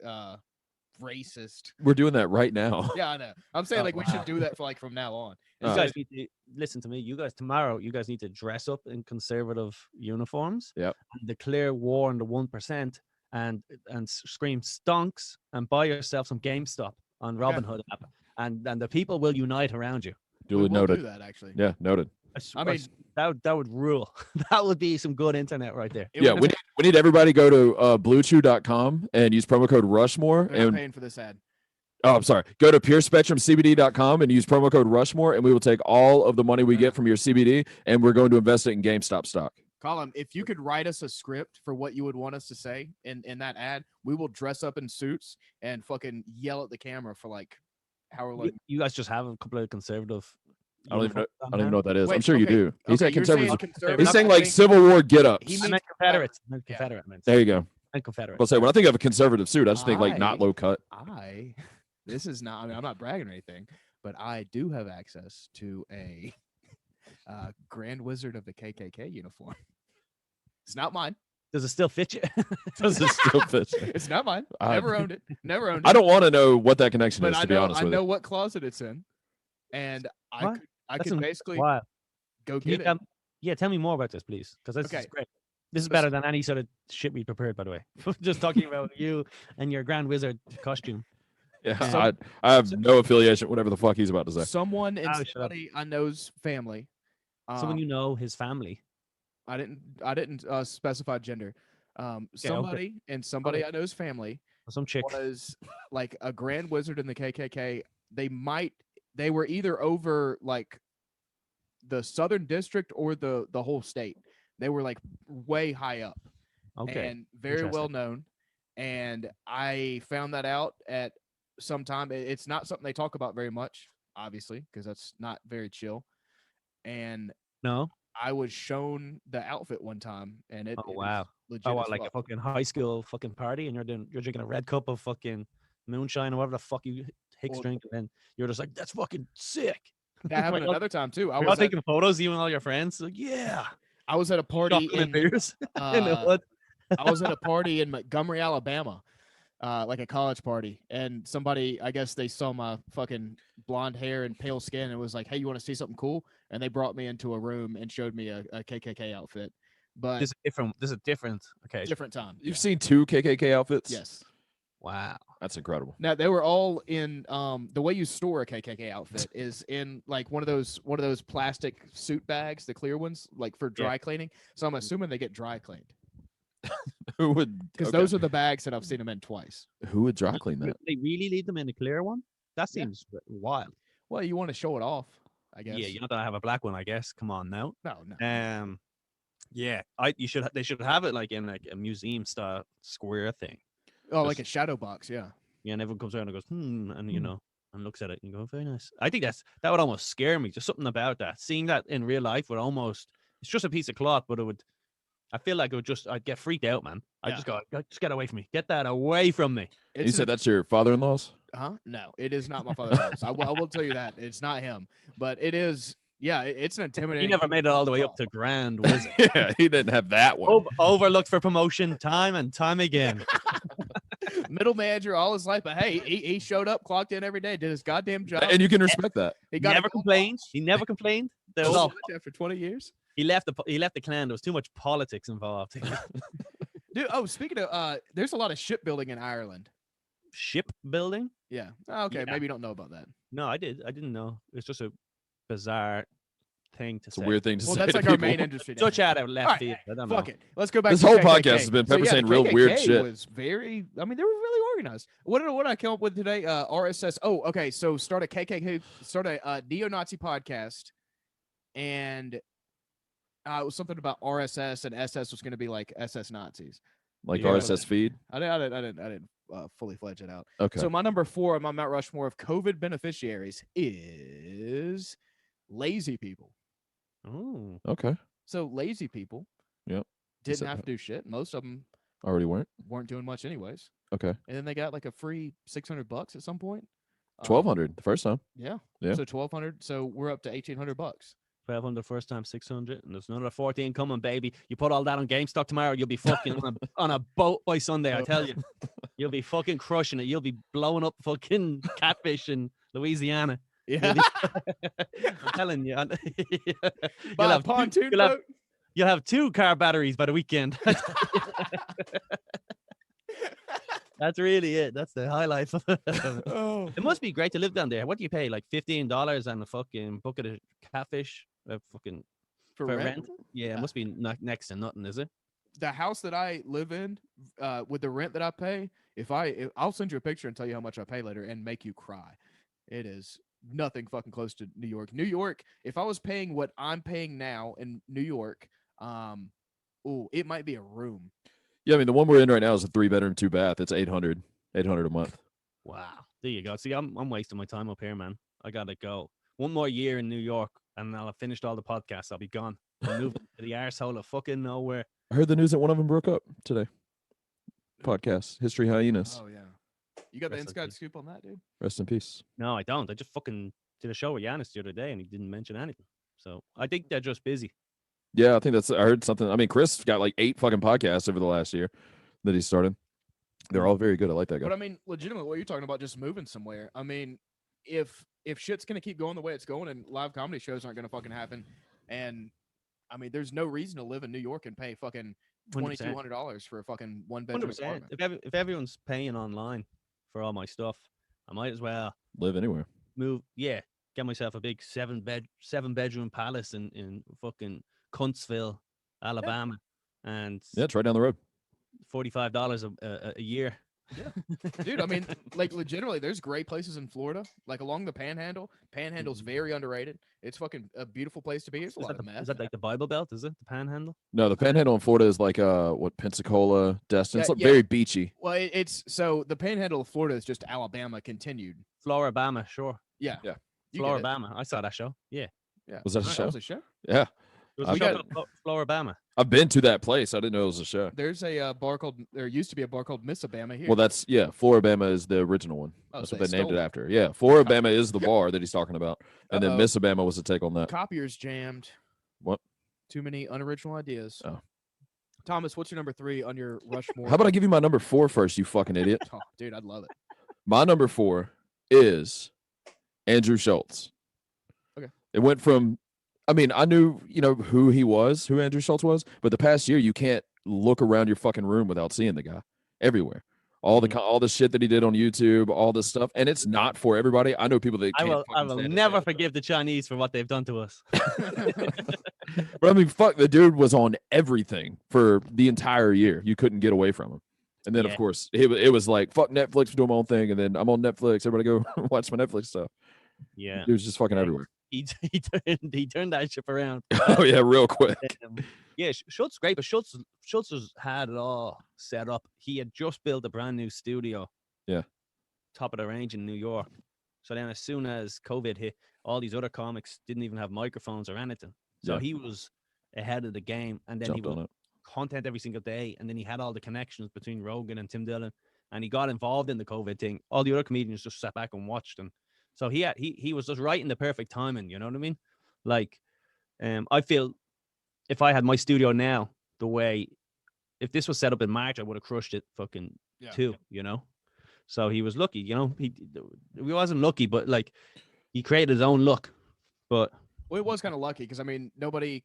racist. We're doing that right now. Yeah, I know. I'm saying Oh, like we wow. should do that for like from now on. You Oh. guys need to listen to me. You guys tomorrow. You guys need to dress up in conservative uniforms. Yep. And declare war on the 1% and scream stonks and buy yourself some GameStop on Robinhood app, and the people will unite around you. Duly We will noted. do that actually. Yeah, noted. I mean, that would rule. That would be some good internet right there. it Yeah, would- we need everybody to go to bluechew.com and use promo code Rushmore. they're not And paying for this ad. oh, I'm sorry. Go to purespectrumcbd.com and use promo code Rushmore, and we will take all of the money we get from your CBD, and we're going to invest it in GameStop stock. Colum, if you could write us a script for what you would want us to say in that ad, we will dress up in suits and fucking yell at the camera for like however long. You guys just have a couple of conservative. I don't even know. uniforms I on don't even there? know what that is. I'm Wait, sure you okay, do. He's okay, saying you're saying conservative. conservative. He's I'm saying not like Civil War get ups. He I means meant Confederates. I meant Yeah. Confederate. I meant There you go. Confederate. I'll say when I think of a conservative suit, I just think like not I- low cut. This is not. I mean, I'm not bragging or anything, but I do have access to a Grand Wizard of the KKK uniform. It's not mine. Does it still fit you? Does it still fit? It's not mine. I- Never owned it. Never owned it. I don't want to know what that connection But is, I to be know. honest I with know you. what closet it's in, and I What? could. I That's could basically Wow. go Can you get tell it. Yeah, tell me more about this, please, because this Okay. is great. This is So- better than any sort of shit we prepared, by the way. Just talking about you and your Grand Wizard costume. Yeah, So- I have no affiliation, whatever the fuck he's about to say. Someone in Oh, shut up. somebody I know's family. Someone you know, his family. I didn't specify gender. Somebody in somebody I know's family Some chick. was like a Grand Wizard in the KKK. They were either over like the Southern District or the whole state. They were like way high up Okay. and very well interesting. known. And I found that out at some time. It's not something they talk about very much, obviously, because that's not very chill. And No? I was shown the outfit one time, and it Oh, is wow. legit Oh, as what, like a fuck. fucking high school fucking party, and you're drinking a red cup of fucking moonshine or whatever the fuck you hicks Well, drink, and then you're just like, that's fucking sick. That happened Like, another time too. I You're all was at, taking photos, you and all your friends. Like, yeah. I was at a party Chocolate in, beers in the uh, hood. I was at a party in Montgomery, Alabama, like a college party, and somebody, I guess they saw my fucking blonde hair and pale skin, and was like, "Hey, you want to see something cool?" And they brought me into a room and showed me a KKK outfit, but This is a different occasion. different time. You've seen 2 KKK outfits? Yes. Wow. That's incredible. Now they were all in the way you store a KKK outfit is in like one of those plastic suit bags, the clear ones, like for dry cleaning. So I'm assuming they get dry cleaned Who would? because okay. those are the bags that I've seen them in twice. Who would dry clean that? They really leave them in a clear one? That Yeah. seems wild. Well, you want to show it off, I guess. Yeah, you're not gonna have a black one, I guess. Come on now. No, no. Yeah, they should have it like in like a museum style square thing. Oh, like a shadow box, yeah. Yeah, and everyone comes around and goes, and you know, and looks at it and go, very nice. I think that would almost scare me. Just something about that. Seeing that in real life would almost, it's just a piece of cloth, but I feel like I'd get freaked out, man. I Yeah. just get away from me. Get that away from me. You said that's your father-in-law's? Huh? No, it is not my father-in-law's. I will tell you that it's not him, but it is. Yeah, it's an intimidating. He never made it all the way up to grand, was it? Yeah, he didn't have that one. Overlooked for promotion time and time again. Middle manager all his life, but hey, he showed up, clocked in every day, did his goddamn job. And you can respect that. He He never complained. He never complained. There was, after 20 years. he left the clan. There was too much politics involved. Dude, speaking of, there's a lot of shipbuilding in Ireland. Shipbuilding? Yeah. Oh, okay, Yeah. maybe you don't know about that. No, I didn't know. It's just a bizarre thing to It's say. a weird thing to Well, say that's to like our people. main industry. Such out of left All right, field. I don't Fuck know. it. Let's go back. This to whole KKK. podcast has been Pepper the saying real weird KKK shit. Was very. I mean, they were really organized. What did I come up with today? RSS. Oh, okay. So start a KKK. Start a neo-Nazi podcast, and it was something about RSS, and SS was going to be like SS Nazis. Like Yeah. RSS feed? I didn't fully fledge it out. Okay. So my number 4 on my Mount Rushmore of COVID beneficiaries is lazy people. Oh, Okay. So lazy people, Yep. didn't said have that. to do shit. Most of them Already weren't? weren't doing much anyways. Okay. And then they got like a free $600 at some point. 1,200 the first time. Yeah. Yeah. So 1,200. So we're up to $1,800. 1,200 first time, 600, and there's another 14 coming, baby. You put all that on GameStop tomorrow, you'll be fucking on a boat by Sunday. I tell you, you'll be fucking crushing it. You'll be blowing up fucking catfish in Louisiana. Yeah. I'm telling you. Buy a pontoon boat. You'll have 2 car batteries by the weekend. That's really it. That's the highlight. Oh. It must be great to live down there. What do you pay? Like $15 and a fucking bucket of catfish? Fucking For rent? Yeah, it must be next to nothing, is it? The house that I live in, with the rent that I pay, I'll send you a picture and tell you how much I pay later and make you cry. It is nothing fucking close to New York. New York, if I was paying what I'm paying now in New York, it might be a room. Yeah, I mean, the one we're in right now is a 3-bedroom, 2-bath. It's $800 a month. Wow. There you go. See, I'm wasting my time up here, man. I gotta go. One more year in New York, and I'll have finished all the podcasts. I'll be gone. I'm moving to the arsehole of fucking nowhere. I heard the news that one of them broke up today. Podcast, History Hyenas. Oh, yeah. You got the Rest in inside peace. scoop on that, dude? Rest in peace. No, I don't. I just fucking did a show with Giannis the other day, and he didn't mention anything. So I think they're just busy. Yeah, I think I heard something. I mean, Chris got like 8 fucking podcasts over the last year that he started. They're all very good. I like that guy. But I mean, legitimately, what you're talking about, just moving somewhere. I mean, if shit's gonna keep going the way it's going, and live comedy shows aren't gonna fucking happen, and I mean, there's no reason to live in New York and pay fucking 100%. $2,200 for a fucking 1-bedroom 100%. apartment. If everyone's paying online for all my stuff, I might as well Live anywhere. move. Yeah, get myself a big 7-bedroom palace in fucking Huntsville, Alabama, and Yeah, it's right down the road. $45 a year. Dude, I mean, like legitimately, there's great places in Florida, like along the Panhandle. Panhandle's very underrated. It's fucking a beautiful place to be. It's a lot of meth. Is that like the Bible Belt? Is it the Panhandle? No, the Panhandle in Florida is like Pensacola, Destin. It's Yeah, like yeah. very beachy. Well, it's so the Panhandle of Florida is just Alabama continued. Floribama, sure. Yeah, Yeah. You get it. Floribama. I saw that show. Yeah. Yeah, Was that a That show? was a show. Yeah, It was I a show got- called Floribama. I've been to that place. I didn't know it was a show. There's a bar called. There used to be a bar called Miss Alabama here. Well, Floribama is the original one. Oh, That's so what they they named it stole it. after. Yeah, Floribama is the bar that he's talking about, and then Uh-oh. Miss Alabama was a take on that. Copiers jammed. What? Too many unoriginal ideas. Oh. Thomas, what's your number 3 on your Rushmore? How about I give you my number 4 first, you fucking idiot? Oh, dude, I'd love it. My number 4 is Andrew Schultz. Okay. It went from, I mean, I knew, who Andrew Schultz was, but the past year, you can't look around your fucking room without seeing the guy everywhere. All the shit that he did on YouTube, all this stuff, and it's not for everybody. I know people that I can't will fucking stand it. never forgive the Chinese for what they've done to us. But I mean, fuck, the dude was on everything for the entire year. You couldn't get away from him. And then, Yeah. of course, it was like, fuck Netflix for doing my own thing. And then I'm on Netflix. Everybody go watch my Netflix stuff. Yeah. It was just fucking Yeah. everywhere. He turned that ship around. Oh, yeah, real quick. Yeah, Schultz is great, but Schultz has had it all set up. He had just built a brand new studio. Yeah. Top of the range in New York. So then as soon as COVID hit, all these other comics didn't even have microphones or anything. So Yeah. he was ahead of the game. And then Jumped on it. content every single day, and then he had all the connections between Rogan and Tim Dillon, and he got involved in the COVID thing. All the other comedians just sat back and watched, and so he was just right in the perfect timing. You know what I mean? Like, I feel if I had my studio now, the way if this was set up in March, I would have crushed it fucking too. You know, so he was lucky. You know, he wasn't lucky, but like he created his own look. But well, it was kind of lucky because I mean nobody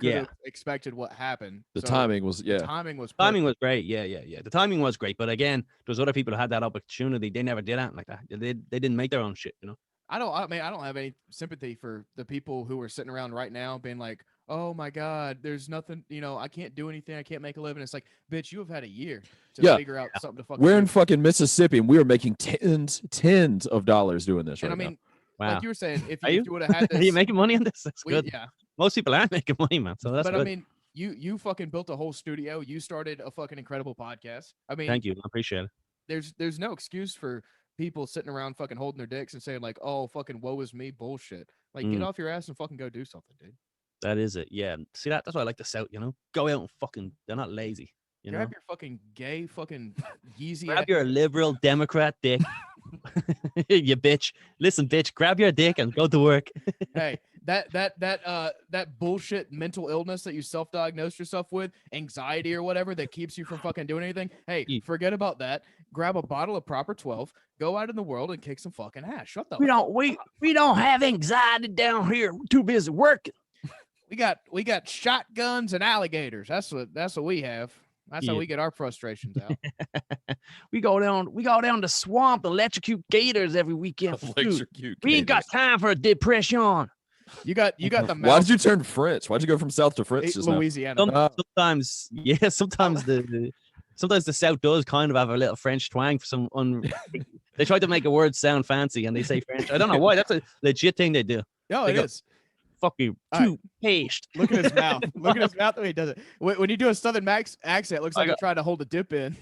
could have expected what happened. The timing was The timing was great. Yeah. The timing was great, but again, there's other people who had that opportunity. They never did anything like that. They didn't make their own shit. You know. I don't have any sympathy for the people who are sitting around right now being like, oh my God, there's nothing, you know, I can't do anything. I can't make a living. It's like, bitch, you have had a year to figure out something to fucking We're do. in fucking Mississippi and we are making tens of dollars doing this right and I mean, now. like you were saying, if you would have had this. Are you making money on this? That's good. Yeah. Most people aren't making money, man. So that's But good. I mean, you fucking built a whole studio. You started a fucking incredible podcast. I mean, thank you. I appreciate it. There's no excuse for people sitting around fucking holding their dicks and saying like, oh, fucking woe is me bullshit. Like, get off your ass and fucking go do something, dude. That is it. Yeah. See, that's why I like the South, you know? Go out and fucking, they're not lazy. You Grab know? your fucking gay fucking Yeezy. Grab your liberal Democrat dick. You bitch. Listen, bitch, grab your dick and go to work. Hey, that bullshit mental illness that you self-diagnosed yourself with, anxiety or whatever that keeps you from fucking doing anything. Hey, forget about that. Grab a bottle of Proper 12, go out in the world and kick some fucking ass. Shut the we don't have anxiety down here. We're too busy working. We got shotguns and alligators. That's what we have. That's how we get our frustrations out. we go down the swamp and electrocute gators every weekend. We ain't got time for a depression. You got the mouth. Why did you turn French? Why'd you go from South to French just Louisiana? Sometimes the South does kind of have a little French twang for some they try to make a word sound fancy and they say French. I don't know why. That's a legit thing they do. No, it is. Fuck you. Too paste. Look at his mouth. Look at his mouth the way he does it. When you do a Southern Max accent, it looks like you're trying to hold a dip in.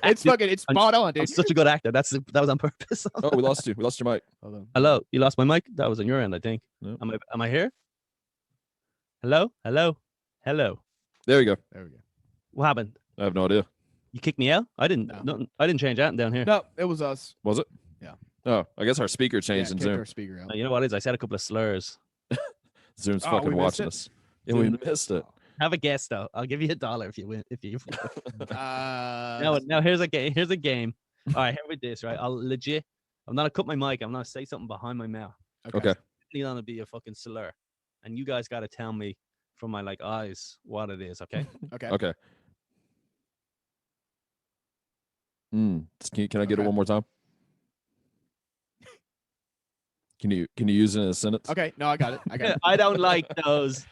It's spot on, dude. I'm such a good actor. That was on purpose. Oh, we lost you. We lost your mic. Hold on. Hello. You lost my mic? That was on your end, I think. No. Am I here? Hello? Hello? Hello. There we go. What happened? I have no idea. You kicked me out? I didn't. No. I didn't change that down here. No, it was us. Was it? Yeah. Oh, I guess our speaker changed in Zoom. Our speaker out. You know what it is? I said a couple of slurs. Zoom's fucking watching us. Yeah, we missed it. Have a guess though. I'll give you $1 if you win. If you. No, here's a game. Here's a game. All right, here with this. Right, I'm gonna cut my mic. I'm gonna say something behind my mouth. Okay. It's gonna be a fucking slur, and you guys gotta tell me from my eyes what it is. Okay. Okay. Can I get it one more time? Can you use it in a sentence? Okay. No, I got it. I don't like those.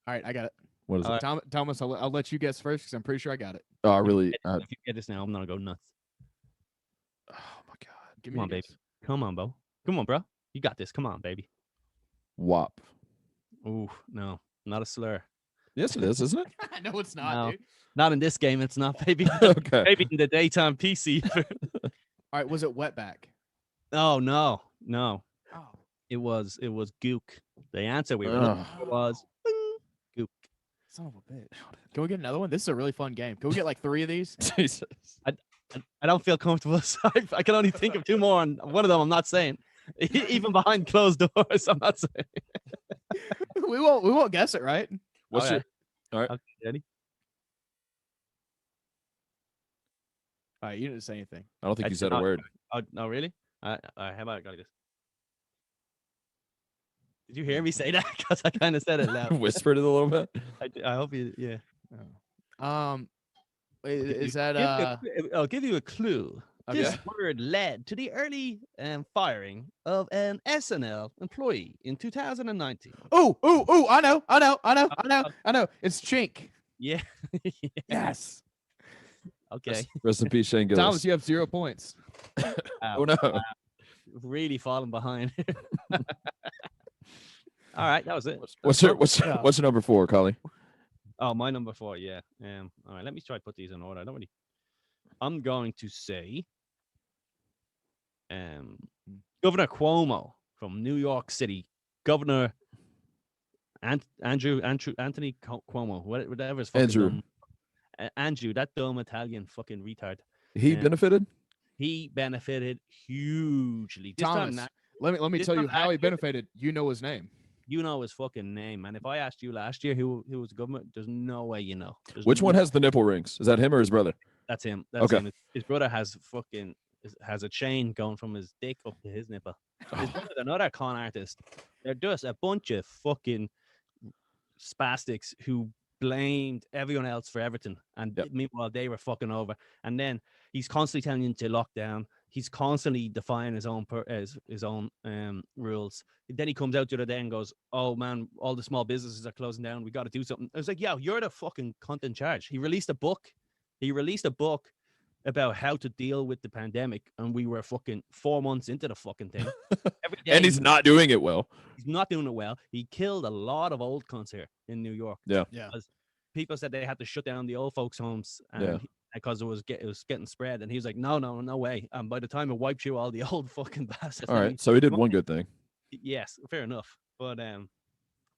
All right, I got it. What is it? Thomas, I'll let you guess first because I'm pretty sure I got it. Oh, I really. If you get this now, I'm gonna go nuts. Oh my god! Give me Come on, baby. Come on, Bo. Come on, bro. You got this. Come on, baby. WAP. Ooh, no, not a slur. Yes, it is, isn't it? No, it's not, dude. Not in this game. It's not, baby. Okay. Maybe in the daytime PC. All right, was it wetback? Oh no. Oh. It was gook. The answer we were looking for was gook. Son of a bitch. Can we get another one? This is a really fun game. Can we get like 3 of these? Jesus. I don't feel comfortable, so I can only think of 2 more, and one of them I'm not saying. Even behind closed doors, I'm not saying. we won't guess it, right? What's your? All right. Okay, ready? All right, you didn't say anything. I don't think you said a word. Oh no, really? How about I got this? Did you hear me say that? Because I kind of said it loud. Whispered it a little bit. I hope you. Yeah. Is that I'll give you a clue. Okay. This word led to the early firing of an SNL employee in 2019. Oh, I know. It's chink. Yeah. Yes. Okay. Rest in peace, Shane Gillis. Thomas, you have 0 points. Oh no. Really falling behind. All right, that was it. What's your number 4, Collie? Oh, my number 4, yeah. All right, let me try to put these in order. I'm going to say Governor Cuomo from New York City. Governor Anthony Cuomo, whatever his fucking Andrew. dumb. Andrew, that dumb Italian fucking retard. He benefited. He benefited hugely. This Thomas, time, let me this tell time you how he last year- benefited. You know his name. you know his fucking name, and if I asked you last year who was the government, there's no way you know. Which one has the nipple rings? Is that him or his brother? That's him. That's Okay. him. His brother has a chain going from his dick up to his nipple. His brother's another con artist. They're just a bunch of fucking spastics who blamed everyone else for everything, and meanwhile they were fucking over. And then he's constantly telling you to lock down. He's constantly defying his own rules. Then he comes out the other day and goes, "Oh man, all the small businesses are closing down. We got to do something." I was like, "Yeah, you're the fucking cunt in charge." He released a book about how to deal with the pandemic, and we were fucking 4 months into the fucking thing. Every day And he's not doing it well. He's not doing it well. He killed a lot of old cunts here in New York. Yeah. Because people said they had to shut down the old folks' homes because it was getting spread. And he was like, no way. And by the time it wiped you all the old fucking bastards. All right. So he did one good thing. Yes, fair enough. But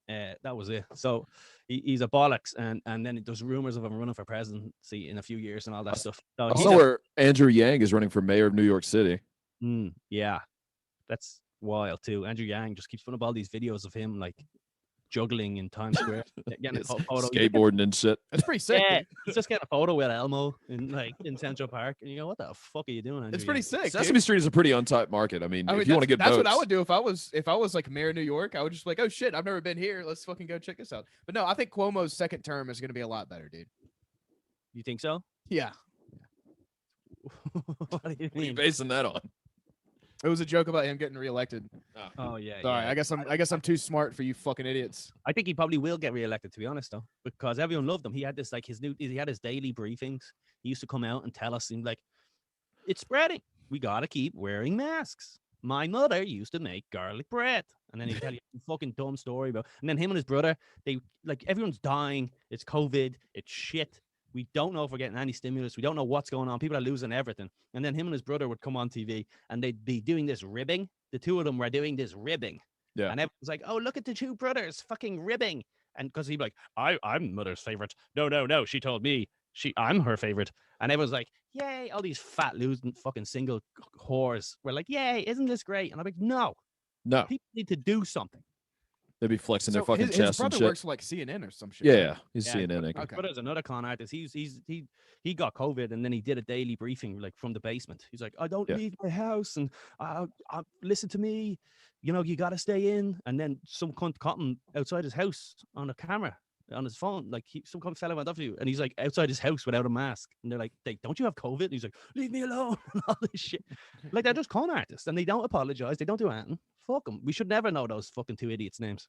that was it. So he's a bollocks, and then there's rumors of him running for presidency in a few years and all that stuff. So I saw where Andrew Yang is running for mayor of New York City. Yeah, that's wild too. Andrew Yang just keeps putting up all these videos of him like juggling in Times Square, getting a photo, skateboarding and shit. That's pretty sick. Yeah, Dude. he's just getting a photo with Elmo in Central Park, and you go, "What the fuck are you doing?" Andrew It's pretty Yang? sick. Sesame Dude. Street is a pretty untapped market. I mean, if you want to get that's votes, what I would do if I was like mayor of New York. I would just be like, oh shit, I've never been here. Let's fucking go check this out. But no, I think Cuomo's second term is going to be a lot better, dude. You think so? Yeah. What do you What are you mean? basing that on? It was a joke about him getting reelected. Oh yeah. Sorry, yeah. I guess I'm too smart for you fucking idiots. I think he probably will get reelected, to be honest, though, because everyone loved him. He had this like he had his daily briefings. He used to come out and tell us, and like, it's spreading. We gotta keep wearing masks. My mother used to make garlic bread, and then he'd tell you a fucking dumb story about. And then him and his brother, they like everyone's dying. It's COVID. It's shit. We don't know if we're getting any stimulus. We don't know what's going on. People are losing everything. And then him and his brother would come on TV and they'd be doing this ribbing. The two of them were doing this ribbing. Yeah. And everyone's like, oh, look at the two brothers fucking ribbing. And because he'd be like, I'm mother's favorite. No. She told me I'm her favorite. And everyone's like, yay. All these fat, losing fucking single whores were like, yay, isn't this great? And I'm like, no. People need to do something. They'd be flexing their So fucking his chest and brother shit. works for like CNN or some shit. Yeah, right? he's CNN. His Okay. brother's another con artist. He got COVID and then he did a daily briefing like from the basement. He's like, I don't leave my house and listen to me. You know, you got to stay in. And then some cunt caught him outside his house on a camera on his phone. Like some cunt fella went up to you and he's like outside his house without a mask. And they're like, don't you have COVID? And he's like, leave me alone and all this shit. Like they're just con artists and they don't apologize. They don't do anything. Fuck them. We should never know those fucking two idiots' names.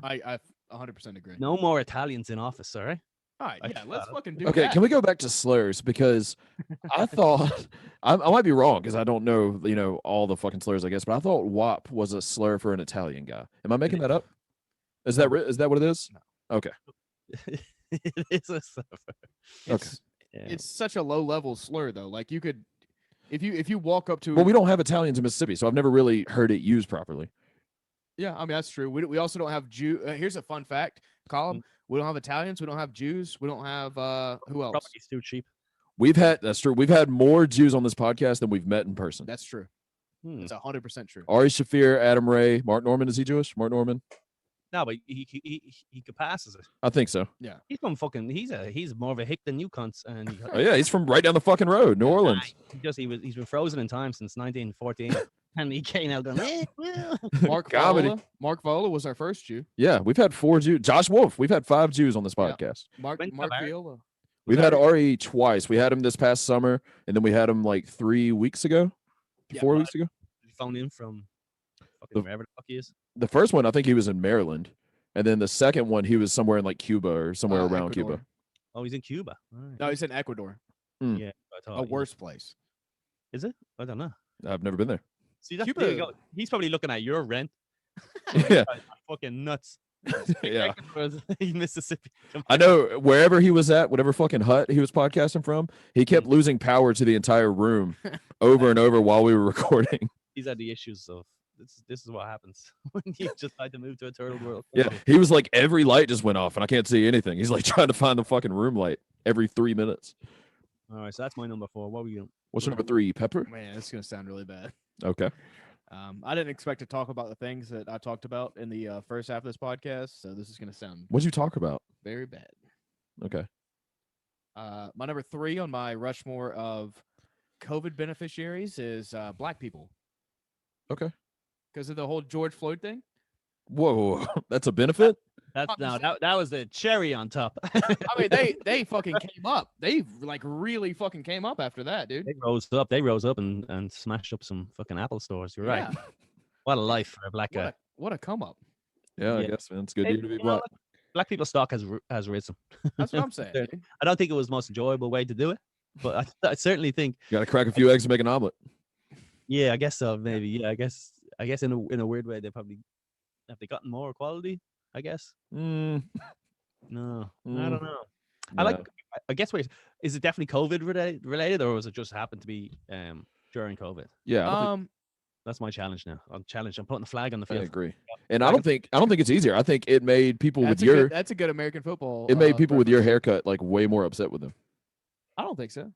I 100% agree. No more Italians in office, sorry. All right, yeah, let's fucking do Okay, that. can we go back to slurs? Because I thought I might be wrong because I don't know, all the fucking slurs, I guess. But I thought WAP was a slur for an Italian guy. Am I making that up? Is that what it is? No. Okay. It is a slur. It's such a low level slur though. Like you could, if you walk up to. Well, we don't have Italians in Mississippi, so I've never really heard it used properly. Yeah, I mean that's true. We also don't have Jew. Here's a fun fact, Colum. We don't have Italians. We don't have Jews. We don't have who else? Property's too cheap. That's true. We've had more Jews on this podcast than we've met in person. That's true. That's 100% true. Ari Shafir, Adam Ray, Mark Norman. Is he Jewish? Mark Norman? No, but he could pass as it. I think so. Yeah. He's from fucking. He's more of a hick than you cunts, and Oh yeah, he's from right down the fucking road, New Orleans. he's been frozen in time since 1914, and he came out going. Mark Comedy. Vola. Mark Vola was our first Jew. Yeah, we've had 4 Jews. Josh Wolf. We've had 5 Jews on this Yeah. podcast. Mark Viola. We've had Ari twice. We had him this past summer, and then we had him like 3 weeks ago, 4 weeks ago. He phoned in from fucking wherever the fuck he is. The first one, I think he was in Maryland, and then the second one, he was somewhere in like Cuba or somewhere around Ecuador. Cuba. Oh, he's in Cuba. All right. No, he's in Ecuador. Yeah, I thought, A worse place. Is it? I don't know. I've never been there. See, there Cuba- you go. He's probably looking at your rent. Yeah, Fucking nuts. yeah. Mississippi. I know wherever he was at, whatever fucking hut he was podcasting from, he kept losing power to the entire room over and over while we were recording. These are the issues of this is what happens when you just decide to move to a third world. Yeah, country. he was like, every light just went off and I can't see anything. He's like trying to find the fucking room light every 3 minutes. All right, so that's my number 4. What were you? What's your number 3, Pepper? Man, it's gonna sound really bad. Okay. I didn't expect to talk about the things that I talked about in the first half of this podcast, so this is gonna sound What'd you talk about? very bad. Okay. My number 3 on my Rushmore of COVID beneficiaries is black people Okay. because of the whole George Floyd thing. Whoa, that's a benefit? That's I'm just that was the cherry on top. I mean, they fucking came up. They like really fucking came up after that, dude. They rose up and smashed up some fucking Apple stores. You're right. Yeah. What a life for a black guy. What a come up. Yeah, I Yeah. guess, man. It's good Hey, to be you know black. what? Black people's stock has risen. That's what I'm saying. There- Dude. I don't think it was the most enjoyable way to do it, but I certainly think, You gotta crack a few eggs and make an omelet. yeah, I guess so. Maybe, yeah, I guess in a weird way, they probably have they gotten more quality. I guess. Mm, No, I Mm. don't know. nah. I guess wait, is it definitely COVID related, or was it just happened to be during COVID? Yeah, I don't That's my challenge now. I'm putting the flag on the think, I field. agree. And I don't think it's easier. I think it made people with your That's a good American football. it made people with your reference. haircut like way more upset with them. I don't think so.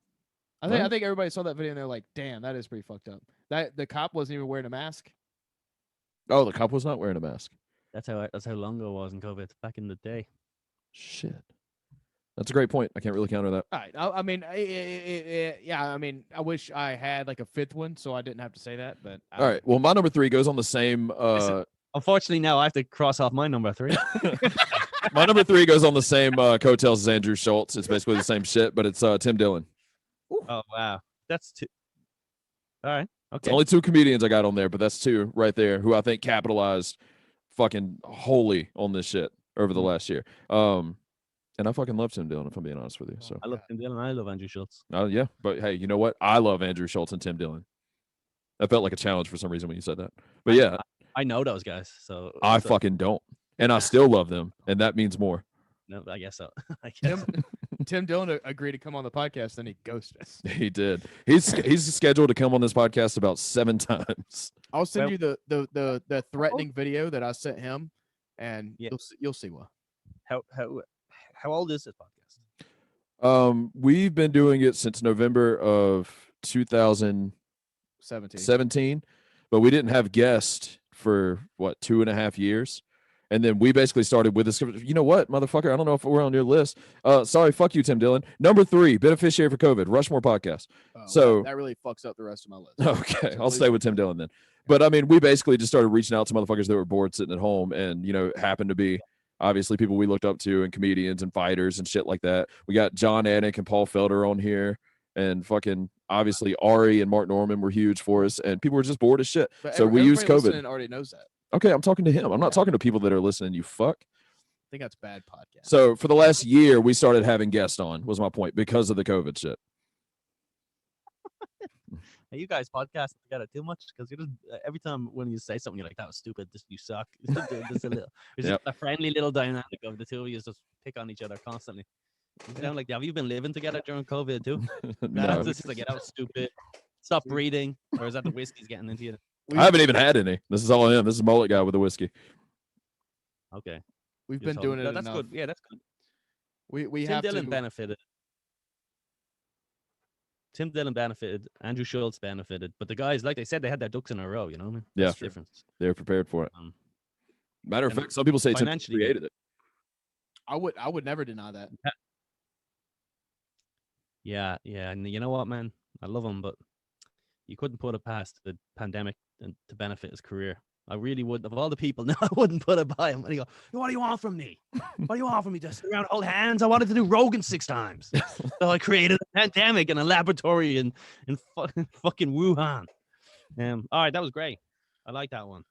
I What? think everybody saw that video and they're like, "Damn, that is pretty fucked up." That the cop wasn't even wearing a mask. Oh, the cop was not wearing a mask. That's how long ago it was in COVID back in the day. Shit. That's a great point. I can't really counter that. All right. I mean, yeah. I mean, I wish I had like a fifth one so I didn't have to say that. But All right. Well, my number 3 goes on the same Unfortunately, now I have to cross off my number 3. my number 3 goes on the same coattails as Andrew Schultz. It's basically the same shit, but it's Tim Dillon. Oh wow, that's two. All right. It's Okay. only 2 comedians I got on there, but that's 2 right there who I think capitalized fucking wholly on this shit over the last year. And I fucking love Tim Dillon, if I'm being honest with you. So I love Tim Dillon. I love Andrew Schultz. yeah, but hey, you know what? I love Andrew Schultz and Tim Dillon. That felt like a challenge for some reason when you said that. But yeah, I know those guys, so I so- fucking don't, and I still love them, and that means more. No, I guess so. I guess. Tim Dillon agreed to come on the podcast, then he ghosted us. He did. He's scheduled to come on this podcast about 7 times. I'll send Well- you the threatening video that I sent him, and Yeah. you'll see what. How old is this podcast? We've been doing it since November of 2017, 17. but we didn't have guests for what 2.5 years. And then we basically started with this. You know what, motherfucker? I don't know if we're on your list. Sorry, fuck you, Tim Dillon. Number 3, beneficiary for COVID, Rushmore podcast. Oh, So- that really fucks up the rest of my list. Okay, So I'll please- stay with Tim Dillon then. But I mean, we basically just started reaching out to motherfuckers that were bored sitting at home, and happened to be obviously people we looked up to, and comedians and fighters and shit like that. We got John Anik and Paul Felder on here, and fucking obviously Ari and Mark Norman were huge for us, and people were just bored as shit. But So we used everybody COVID. listening already knows that. Okay, I'm talking to him. I'm not Yeah. talking to people that are listening. You fuck. I think that's bad podcast. So for the last year, we started having guests on. Was my point because of the COVID shit. Hey, you guys podcast together too much because you just every time when you say something, you're like, "That was stupid. This you suck." There's a little, there's Yep. just a friendly little dynamic of the two of you just pick on each other constantly. You sound like, have you been living together during COVID too? No, That's just like, yeah, that was stupid. Stop breathing, or is that the whiskey's getting into you? I haven't even had any. This is all him. This is mullet guy with the whiskey. Okay, We've you're been talking- doing it no, that's enough. good. Yeah, that's good. We Tim have Dillon to. benefited. Tim Dillon benefited. Andrew Schultz benefited. But the guys, like they said, they had their ducks in a row. You know what I mean? Yeah. That's the difference. They're prepared for it. Um, Matter of and fact, some people say Tim financially, created it. I would never deny that. Yeah, and you know what, man? I love him, but you couldn't put it past the pandemic and to benefit his career. I really wouldn't. Of all the people, no, I wouldn't put it by him. And he go, "What do you want from me? What do you want from me? Just sit around and hold hands? I wanted to do Rogan 6 times, so I created a pandemic in a laboratory in fucking Wuhan." All right, that was great. I like that one.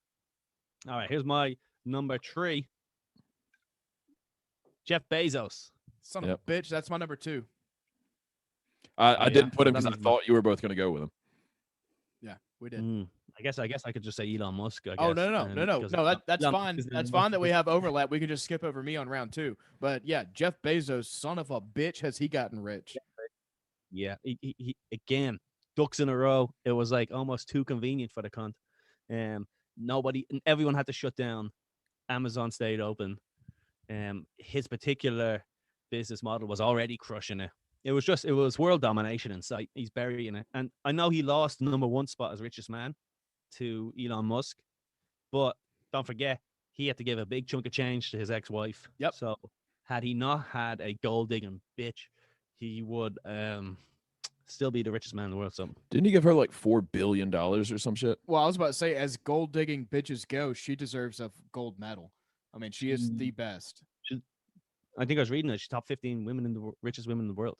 All right, here's my number 3. Jeff Bezos. Son Yep. of a bitch. That's my number 2. I yeah, didn't put him that because I means thought you were both going to go with him. Yeah, we did. I guess I could just say Elon Musk. Oh no. That's Elon fine. Musk is That's the fine that we most- have overlap. We can just skip over me on round 2. But yeah, Jeff Bezos, son of a bitch, has he gotten rich? Yeah, he again, ducks in a row. It was like almost too convenient for the cunt. everyone had to shut down. Amazon stayed open. His particular business model was already crushing it. It was world domination in sight. He's burying it. And I know he lost the #1 spot as richest man to Elon Musk, but don't forget, he had to give a big chunk of change to his ex-wife. Yep. So had he not had a gold digging bitch, he would still be the richest man in the world. So Didn't he give her like $4 billion or some shit? Well, I was about to say, as gold digging bitches go, she deserves a gold medal. I mean, she is the best. I think I was reading that she's top 15 richest women in the world.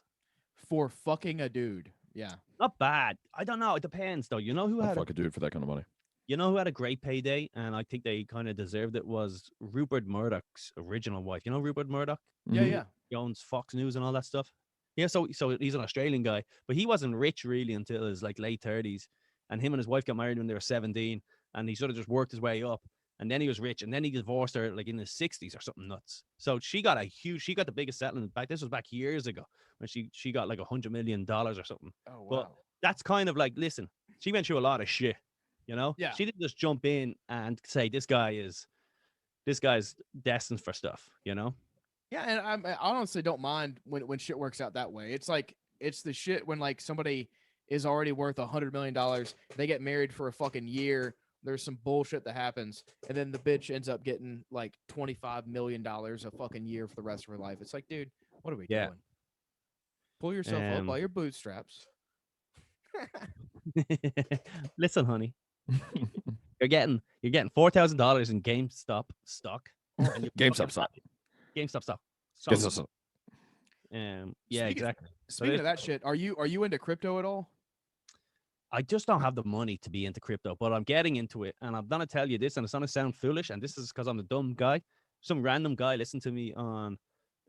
For fucking a dude. Yeah. Not bad. I don't know. It depends, though. You know who I'd had fuck a dude for that kind of money. You know who had a great payday, and I think they kind of deserved it, was Rupert Murdoch's original wife. You know Rupert Murdoch? Yeah, Mhm. yeah. He owns Fox News and all that stuff. Yeah, so he's an Australian guy, but he wasn't rich really until his like late 30s. And him and his wife got married when they were 17, and he sort of just worked his way up. And then he was rich, and then he divorced her like in his 60s or something nuts. So she got the biggest settlement back. This was back years ago when she got like $100 million or something. Oh, wow. But that's kind of like, listen, she went through a lot of shit, you know? Yeah. She didn't just jump in and say, this guy's destined for stuff, you know? Yeah, and I honestly don't mind when shit works out that way. It's like, it's the shit when like somebody is already worth $100 million, they get married for a fucking year, there's some bullshit that happens, and then the bitch ends up getting like $25 million a fucking year for the rest of her life. It's like, dude, what are we Yeah. doing? Pull yourself up by your bootstraps. Listen, honey, you're getting $4,000 in GameStop stock. And GameStop stock. GameStop stock. GameStop stock. Yeah, Speaking- exactly. Speaking of that shit, are you into crypto at all? I just don't have the money to be into crypto, but I'm getting into it. And I'm going to tell you this, and it's going to sound foolish, and this is because I'm a dumb guy. Some random guy listened to me on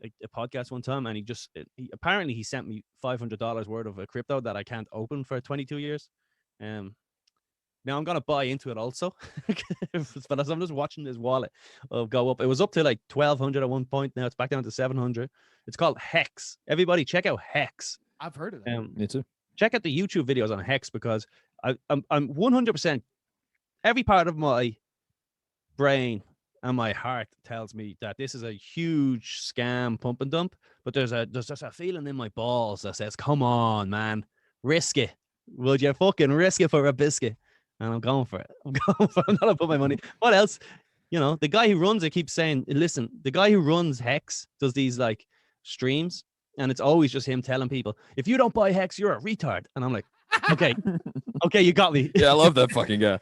a podcast one time, and apparently he sent me $500 worth of a crypto that I can't open for 22 years. Now I'm going to buy into it also, but as I'm just watching this wallet go up, it was up to like 1,200 at one point. Now it's back down to 700. It's called Hex. Everybody check out Hex. I've heard of that. Me too. Check out the YouTube videos on Hex, because I'm 100%, every part of my brain and my heart tells me that this is a huge scam, pump and dump. But there's just a feeling in my balls that says, come on, man, risk it. Would you fucking risk it for a biscuit? And I'm going for it. I'm not gonna put my money. What else? You know, the guy who runs it keeps saying, listen, the guy who runs Hex does these like streams, and it's always just him telling people, if you don't buy Hex, you're a retard. And I'm like, okay, you got me. Yeah, I love that fucking guy.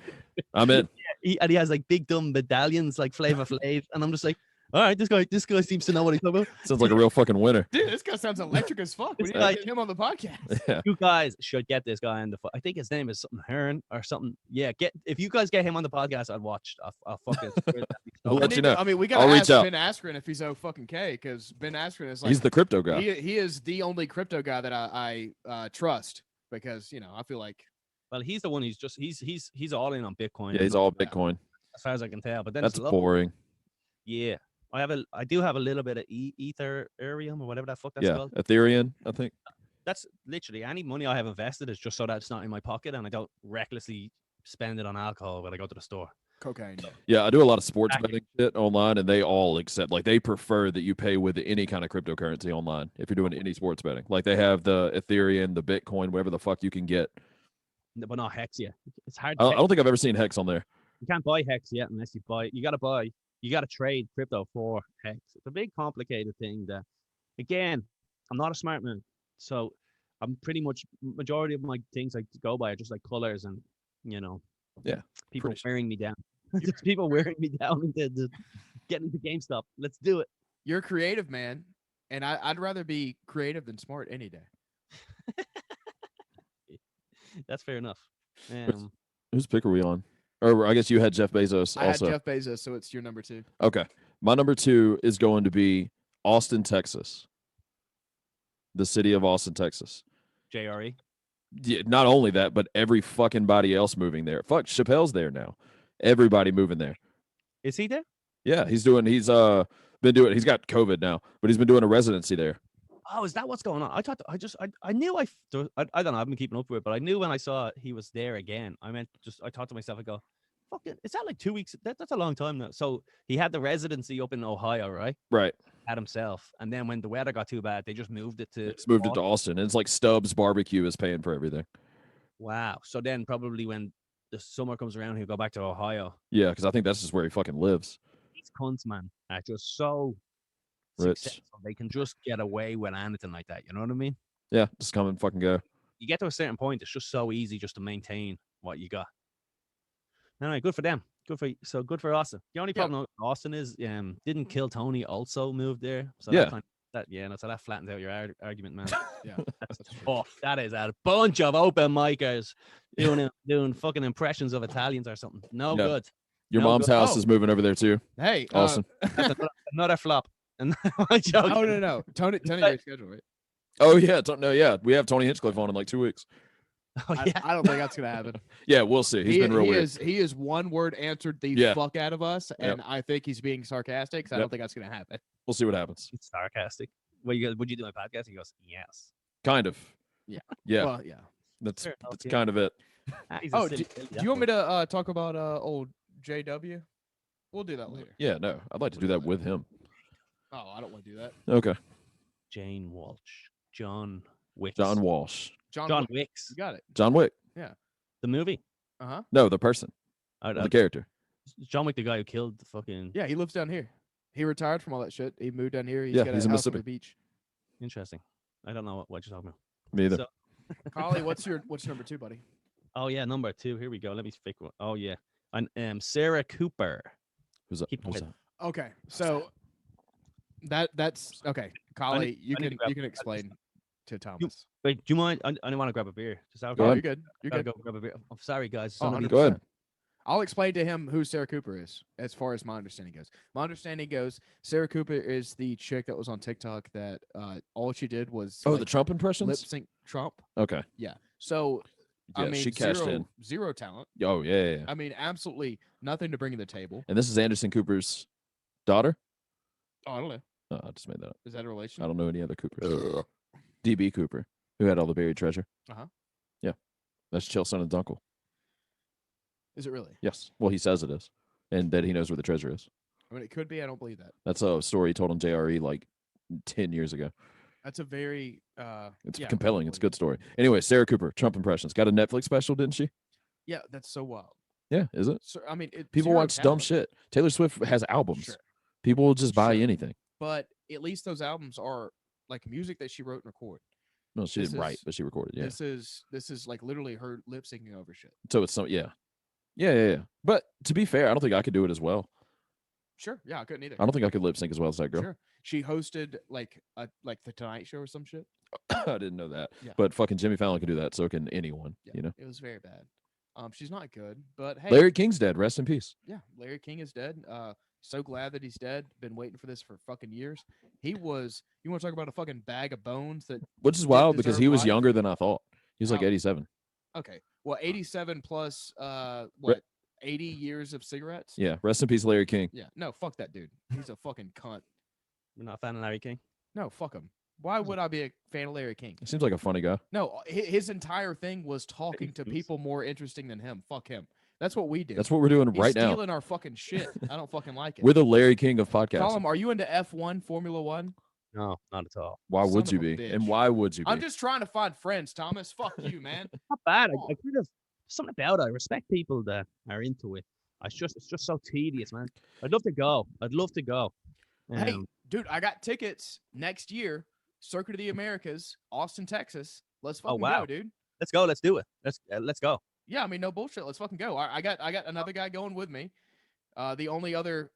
I'm in. He has like big dumb medallions like Flavor Flav, and I'm just like, all right, this guy seems to know what he's talking about. Sounds like a real fucking winner. Dude, this guy sounds electric as fuck. We need to get him on the podcast. Yeah. You guys should get this guy on the. I think his name is something Hearn or something. Yeah, if you guys get him on the podcast, I'd watch. I'll fucking. I'll let you know. I mean, we I'll gotta reach ask out. Ben Askren if he's OK, because Ben Askren is like, He's the crypto guy. he is the only crypto guy that I trust, because I feel like, Well, he's the one. He's all in on Bitcoin. Yeah, he's all Bitcoin. as far as I can tell. But then That's it's boring. Yeah, I do have a little bit of Ethereum or whatever that fuck that's Yeah, called. Ethereum, I think. That's literally any money I have invested is just so that it's not in my pocket and I don't recklessly spend it on alcohol when I go to the store. cocaine. Yeah, I do a lot of sports betting shit online, and they all accept, like, they prefer that you pay with any kind of cryptocurrency online if you're doing any sports betting. Like, they have the Ethereum, the Bitcoin, whatever the fuck you can get. But not Hex yet. It's hard. I don't think I've ever seen Hex on there. You can't buy Hex yet unless you buy. You got to trade crypto for Hex. It's a big complicated thing that, again, I'm not a smart man, so I'm pretty much majority of my things I go by are just like colors and Yeah, people pretty wearing me down. Just people wearing me down into getting to GameStop. Let's do it. You're a creative, man, and I'd rather be creative than smart any day. That's fair enough. Whose pick are we on? Or I guess you had Jeff Bezos I had also. Jeff Bezos, so it's your number 2. Okay. My number 2 is going to be Austin, Texas. The city of Austin, Texas. JRE. Yeah, not only that, but every fucking body else moving there. Fuck, Chappelle's there now. Everybody moving there. Is he there? Yeah, he's been doing, he's got COVID now, but he's been doing a residency there. Oh, is that what's going on? I thought I knew I don't know. I've been keeping up with it, but I knew when I saw he was there again. I thought to myself, I go, fucking, is that like 2 weeks? That's a long time now. So he had the residency up in Ohio, right? Right. At himself. And then when the weather got too bad, they just moved it to It's moved it to Austin. And it's like Stubbs Barbecue is paying for everything. Wow. So then probably when the summer comes around, he'll go back to Ohio. Yeah, because I think that's just where he fucking lives. These cunts, man, are just so Rich. successful. They can just get away with anything like that. You know what I mean? Yeah, just come and fucking go. You get to a certain point, it's just so easy just to maintain what you got. Anyway, good for them. Good for Austin. The only problem with Austin is didn't Kill Tony also move there? So Yeah. So that flattens out your argument, man. Yeah. That's tough. That is a bunch of open micers doing fucking impressions of Italians or something. No Yeah. good. Your No mom's good. house is moving over there too. Hey, Austin. That's another flop. And I'm joking. no. Tony rescheduled, right? Oh yeah, we have Tony Hinchcliffe on in like 2 weeks. Oh, yeah. I don't think that's gonna happen. Yeah, we'll see. He's been real weird. He is one word answered the Yeah. fuck out of us, and I think he's being sarcastic. So I Yep. don't think that's gonna happen. We'll see what happens. It's sarcastic. Would you do my podcast? He goes, yes. Kind of. Yeah. Yeah. Well, yeah. That's Fair enough, that's yeah. kind of it. He's a Oh, silly do you want me to talk about old JW? We'll do that later. Yeah, no. I'd like to do that with him. Oh, I don't want to do that. Okay. Jane Walsh, John Wicks, John Walsh. John Wicks, You got it. John Wick. the movie. No, the person. Uh, The character. John Wick, the guy who killed the fucking. Yeah, he lives down here. He retired from all that shit. He moved down here. He's Yeah, got he's a in house on Mississippi. the beach. Interesting. I don't know what you're talking about. Me either. So- Collie, what's number 2, buddy? Oh yeah, number 2. Here we go. Let me pick one. Oh yeah, and Sarah Cooper. Who's that? Keep Who's going. that? Okay, so that's okay. Collie, you I need can to grab- explain to Thomas. Wait, do you mind? I want to grab a beer. Just out Go Oh, ahead. you're good. You're Gotta good. go grab a beer. I'm sorry, guys. Oh, Some of these- 100%. Go ahead. I'll explain to him who Sarah Cooper is, as far as my understanding goes. My understanding goes, Sarah Cooper is the chick that was on TikTok that all she did was Oh, like, the Trump lip impressions? sync Trump. Okay. Yeah. So I Yeah, mean, she cashed in. zero talent. Oh, yeah. I mean, absolutely nothing to bring to the table. And this is Anderson Cooper's daughter? Oh, I don't know. Oh, I just made that up. Is that a relation? I don't know any other Coopers. DB Cooper, who had all the buried treasure. Uh-huh. Yeah. That's Chilson and Dunkel. Is it really? Yes. Well, he says it is. And that he knows where the treasure is. I mean, it could be. I don't believe that. That's a story he told on JRE like 10 years ago. That's a very It's yeah, I compelling. It's a believe good story. Anyway, Sarah Cooper, Trump impressions. Got a Netflix special, didn't she? Yeah, that's so wild. Yeah, is it? So I mean, People zero watch dumb talent, shit. Taylor Swift has albums. Sure. People will just buy Sure. anything. but at least those albums are like music that she wrote and recorded. No, she This didn't write, is- but she recorded. Yeah. This is like literally her lip syncing over shit. So it's some, yeah. But to be fair, I don't think I could do it as well. Sure. Yeah, I couldn't either. I don't think I could lip sync as well as that girl. Sure. She hosted like the Tonight Show or some shit. I didn't know that. Yeah. But fucking Jimmy Fallon can do that. So can anyone. Yeah, You know. it was very bad. She's not good, but hey, Larry King's dead. Rest in peace. yeah, Larry King is dead. So glad that he's dead. Been waiting for this for fucking years. He was. You want to talk about a fucking bag of bones that? Which is Didn't wild because deserve he was life? younger than I thought. He was like How- 87. Okay, well, 87 plus what? 80 years of cigarettes. Yeah. Rest in peace, Larry King. Yeah. No, fuck that dude. He's a fucking cunt. You're not a fan of Larry King? No, fuck him. Why would I be a fan of Larry King? He seems like a funny guy. No, his entire thing was talking to people more interesting than him. Fuck him. That's what we do. That's what we're doing He's right now. stealing our fucking shit. I don't fucking like it. We're the Larry King of podcasting. Colum, are you into F1, Formula One? No, not at all. Why Son would of you a be? And bitch. why would you be? I'm just trying to find friends, Thomas. Fuck you, man. Not bad. Come I kind of something about it. I respect people that are into it. It's just so tedious, man. I'd love to go. Hey, Um, dude, I got tickets next year. Circuit of the Americas, Austin, Texas. Let's fucking wow. go, dude. let's go. Let's do it. Let's go. Yeah, I mean, no bullshit. Let's fucking go. I got another guy going with me. The only other.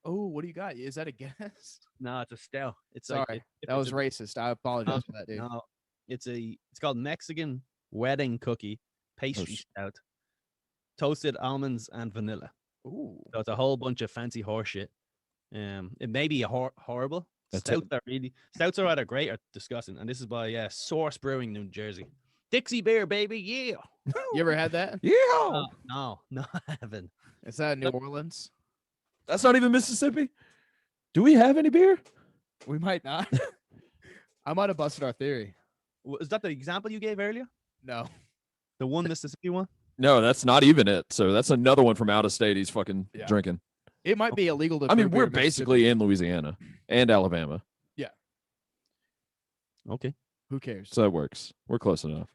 Oh, what do you got? Is that a guess? No, it's a stout. It's Sorry, like that was racist. I apologize for that, dude. No, it's called Mexican wedding cookie pastry sh- stout, toasted almonds and vanilla. Ooh. So it's a whole bunch of fancy horse shit. It may be horrible. That's it. Stouts are either great or disgusting. And this is by Source Brewing, New Jersey. Dixie beer, baby, yeah. You ever had that? Yeah. No, I haven't. Is that in New Orleans? That's not even Mississippi. Do we have any beer? We might not. I might have busted our theory. Is that the example you gave earlier? No. The one Mississippi one? No, that's not even it. So that's another one from out of state. He's fucking Yeah. drinking. It might be illegal to. I mean, drink we're beer in Mississippi. basically in Louisiana and Alabama, Okay. Who cares? so that works. We're close enough.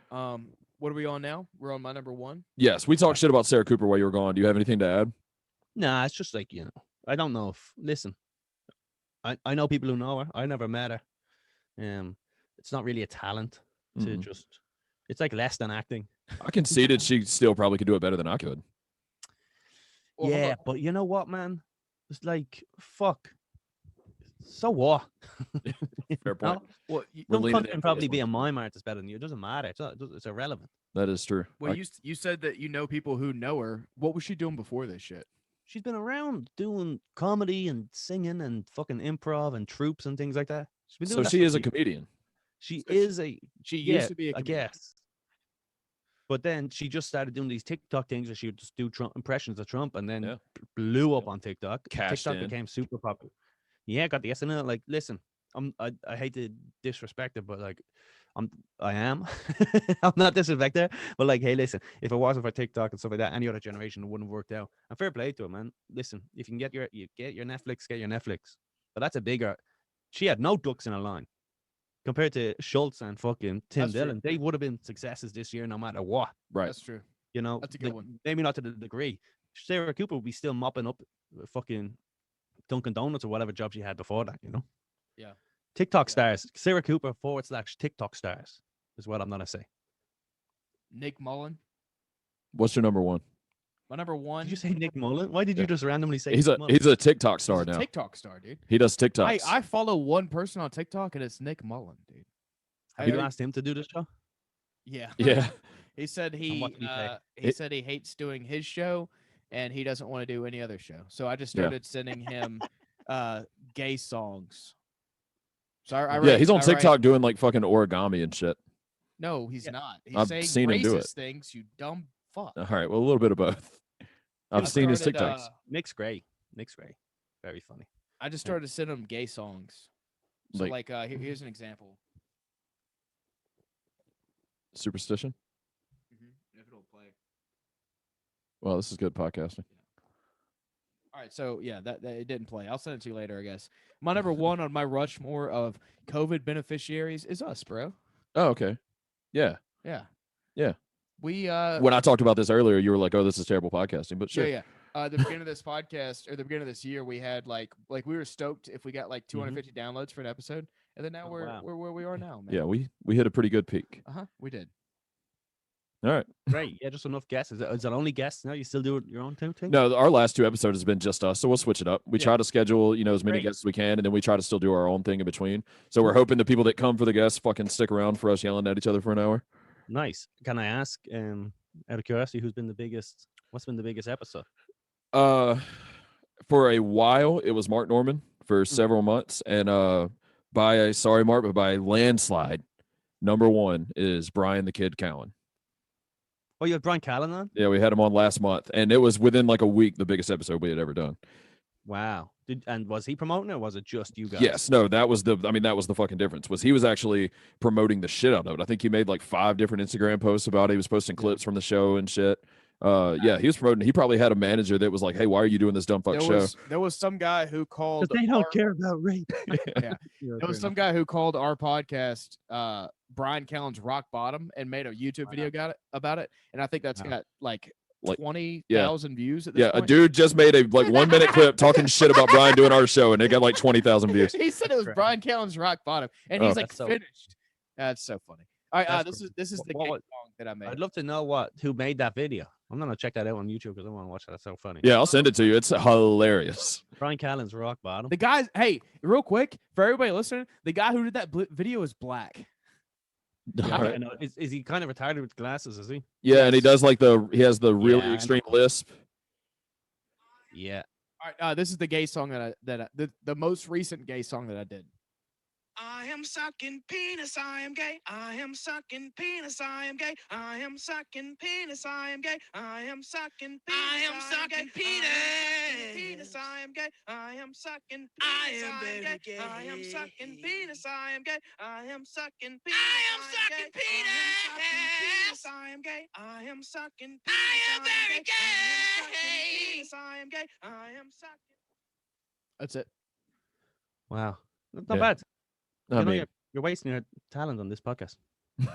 What are we on now? We're on my number one. Yes, we talked shit about Sarah Cooper while you were gone. Do you have anything to add? Nah, it's just like, I don't know if, listen, I know people who know her. I never met her. It's not really a talent to just, it's like less than acting. I conceded she still probably could do it better than I could. Well, Yeah, but you know what, man? It's like, fuck. So what? Fair point. Well, We're Some leaning cunt in can for probably this be one. a mime artist better than you. It doesn't matter. It's irrelevant. That is true. well, you said that you know people who know her. What was she doing before this shit? She's been around doing comedy and singing and fucking improv and troops and things like that. She's been doing So that she for is a years. comedian. She So is a She yeah, used to be a I comedian. guess. But then she just started doing these TikTok things where she would just do Trump impressions of Trump, and then Yeah. blew up on TikTok. Cashed TikTok in. became super popular. Yeah, got the SNL. Like, listen, I hate to disrespect it, but like, I am. I'm not disrespecting her, but like, hey, listen, if it wasn't for TikTok and stuff like that, any other generation it wouldn't have worked out. And fair play to her, man. Listen, if you can get your Netflix, get your Netflix. But that's a bigger. She had no ducks in a line. Compared to Schultz and fucking Tim That's true. Dillon, they would have been successes this year no matter what. Right. That's true. That's a good one. Maybe not to the degree. Sarah Cooper would be still mopping up fucking Dunkin' Donuts or whatever job she had before that, Yeah. TikTok Yeah. stars. Sarah Cooper / TikTok stars is what I'm gonna say. Nick Mullen. What's your number one? My number one. Did you say Nick Mullen? Why did Yeah. you just randomly say He's Nick a Mullen? he's a TikTok He's star a now. TikTok star, dude. He does TikToks. I follow one person on TikTok and it's Nick Mullen, dude. Have you asked him to do this show? Yeah. yeah. He said And what did he say? he said he hates doing his show and he doesn't want to do any other show. So I just Yeah. started sending him gay songs. So I Yeah, write- he's on I write- TikTok doing like fucking origami and shit. No, he's Yeah. not. He's I've saying seen him do it. racist things, you dumb fuck. All right, well, a little bit of both. I've I seen his started, TikToks. Nick's great. Very funny. I just started sending him gay songs. So Like- here's an example. Superstition. If it'll play. Well, this is good podcasting. All right, so yeah, that it didn't play. I'll send it to you later, I guess. My number one on my Rushmore of COVID beneficiaries is us, bro. Oh, okay. Yeah. Yeah. Yeah. We When I talked about this earlier, you were like, "Oh, this is terrible podcasting," but sure. yeah. The beginning of this podcast or the beginning of this year, we had like we were stoked if we got like 250 downloads for an episode, and then now Oh, we're wow. where we are now, man. Yeah, we hit a pretty good peak. We did. All right. Great. Yeah, just enough guests. Is that only guests now? You still do your own thing? No, our last two episodes has been just us, so we'll switch it up. We Yeah. try to schedule, as many Great. guests as we can, and then we try to still do our own thing in between. So we're hoping the people that come for the guests fucking stick around for us yelling at each other for an hour. Nice. Can I ask, out of curiosity, what's been the biggest episode? For a while, it was Mark Norman for several months, and by a landslide, number one is Brian the Kid Cowan. Oh, you have Brian Callen on? Yeah, we had him on last month, and it was within like a week the biggest episode we had ever done. Wow. And was he promoting it, or was it just you guys? Yes, no, that was the fucking difference. Was he was actually promoting the shit out of it. I think he made like 5 different Instagram posts about it. He was posting clips from the show and shit. Yeah, he was promoting. He probably had a manager that was like, "Hey, why are you doing this dumb fuck show?" There was some guy who called. Because they don't care about rape. Yeah. There was some guy who called our podcast Brian Callen's Rock Bottom and made a YouTube video about it, and I think that's got like 20,000 views at this Yeah, point. a dude just made a like 1 minute clip talking shit about Brian doing our show, and it got like 20,000 views. He said it was Correct. Brian Callen's Rock Bottom, and he's like That's so- finished. That's so funny. All right, That's this is the What- gay what- song that I made. I'd love to know who made that video. I'm gonna check that out on YouTube because I want to watch that. That's so funny. Yeah, I'll send it to you. It's hilarious. Brian Callen's Rock Bottom. The guys, hey, real quick for everybody listening, the guy who did that video is black. Yeah, All right. I know. Is he kind of retarded with glasses? Is he? Yeah, and he does like he has the really Yeah, I extreme lisp. Yeah. All right, this is the gay song the most recent gay song that I did. I am sucking penis, I am gay. I am sucking penis, I am gay. I am sucking penis, I am gay. I am sucking penis, I am sucking penis, I am gay. I am sucking penis, I am gay. I am sucking penis, I am gay. I am sucking penis, I am sucking penis, I am gay. I am sucking penis. I am very gay. I am gay. I am sucking. That's it. Wow, that's Yeah. not bad. I You know, mean, you're wasting your talent on this podcast. No,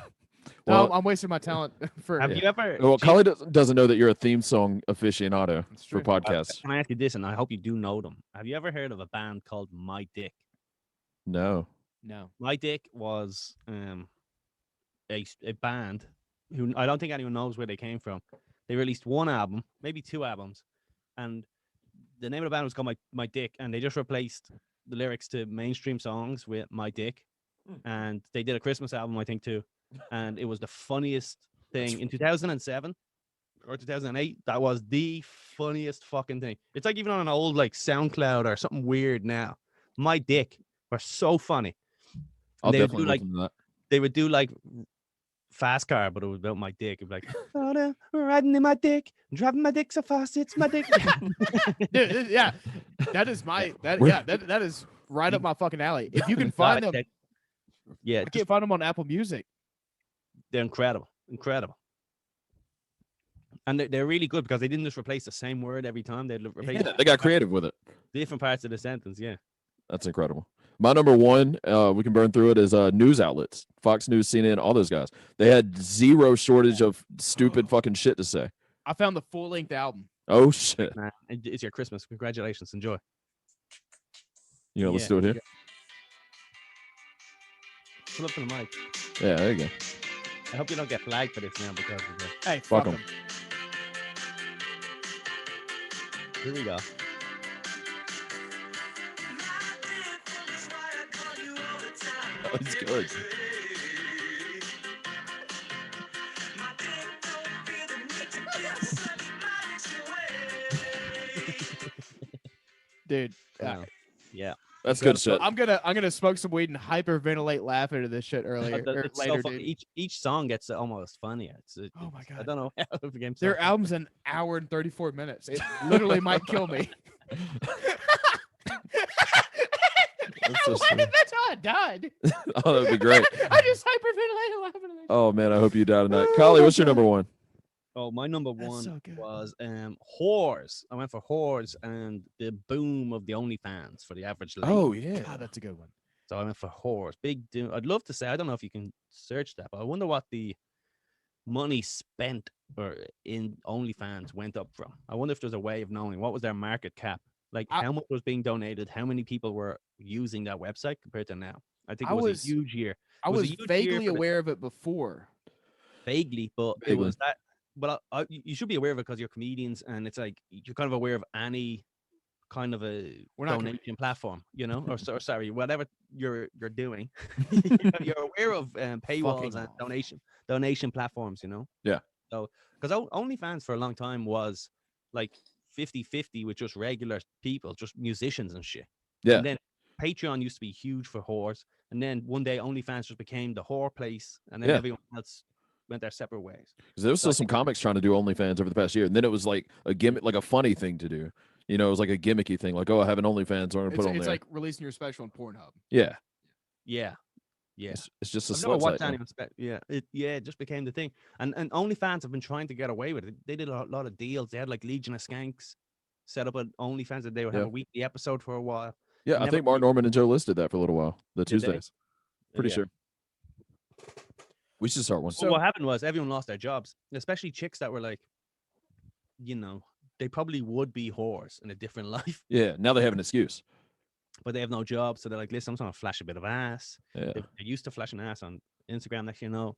well, I'm wasting my talent for. Have yeah. you ever? well, Jim, Collie doesn't know that you're a theme song aficionado That's for true. podcasts. Can I ask you this, and I hope you do know them? Have you ever heard of a band called My Dick? No. No. My Dick was a band who I don't think anyone knows where they came from. They released one album, maybe two albums, and the name of the band was called My Dick, and they just replaced the lyrics to mainstream songs with My Dick, and they did a Christmas album, I think, too, and it was the funniest thing in 2007 or 2008. That was the funniest fucking thing. It's like even on an old like SoundCloud or something weird now. My Dick were so funny. I'll they would definitely do, look like, into that. They would do like Fast Car, but it was about my dick. It'd be like, "Oh, riding in my dick, driving my dick so fast, it's my dick." Dude, yeah, that is my that. We're- Yeah, that is right up my fucking alley. If you can God, find them, yeah, I just, can't find them on Apple Music. they're incredible, and they're really good because they didn't just replace the same word every time. They replaced Yeah, they got creative with it. different parts of the sentence. Yeah, That's incredible. My number one, we can burn through it, is news outlets. Fox News, CNN, all those guys. They had zero shortage of stupid fucking shit to say. I found the full length album. Oh, shit. man, it's your Christmas. Congratulations, enjoy. You know, let's Yeah, do it here. Come up to the mic. Yeah, there you go. I hope you don't get flagged for this now because of the. Hey, Fuck fuck 'em. them. Here we go. Oh, it's good. Dude. Wow. Yeah. That's good shit. I'm gonna smoke some weed and hyperventilate laughing at this shit earlier or It's later, so funny. dude. Each song gets almost funnier. Oh my I God. don't know how the game's Their album's an hour and 34 minutes. It literally might kill me. That's how I died. Oh, that would be great. I just hyperventilated laughing at that. Oh, man, I hope you die tonight. Collie, what's your number one? Oh, my number That's one so good. was whores. I went for whores and the boom of the OnlyFans for the average lady. Oh, yeah. God, that's a good one. So I went for whores. Big doom. I'd love to say, I don't know if you can search that, but I wonder what the money spent or in OnlyFans went up from. I wonder if there's a way of knowing what was their market cap. Like how much was being donated, how many people were using that website compared to now. I think it was a huge year. I It was a was huge year vaguely for the- aware of it before. Vaguely, but it Vaguely. was that. But you should be aware of it because you're comedians, and it's like you're kind of aware of any kind of a We're not donation platform, you know, or sorry, whatever you're doing. You're aware of paywalls and donation platforms, you know. Yeah. So because OnlyFans for a long time was like 50-50 with just regular people, just musicians and shit. Yeah. And then Patreon used to be huge for whores, and then one day OnlyFans just became the whore place, and then Yeah. everyone else went their separate ways. Because there was still some comics trying to do OnlyFans over the past year, and then it was like a gimmick, like a funny thing to do. You know, it was like a gimmicky thing, like, oh, I have an OnlyFans, I'm gonna put it on It's there. like releasing your special on Pornhub. Yeah, Yeah. it's just a I've never slut watched site now. anyone it just became the thing. And OnlyFans have been trying to get away with it. They did a lot of deals. They had like Legion of Skanks set up an OnlyFans that they would have Yeah. a weekly episode for a while. Yeah, I never think Mark really- Norman and Joe List did that for a little while. The Did they? Tuesdays, pretty Yeah. sure. We should start one. So what happened was everyone lost their jobs, especially chicks that were like, you know, they probably would be whores in a different life, Yeah, now they have an excuse. but they have no job. So they're like, listen, I'm just gonna flash a bit of ass. Yeah, They're used to flashing ass on Instagram, next you know,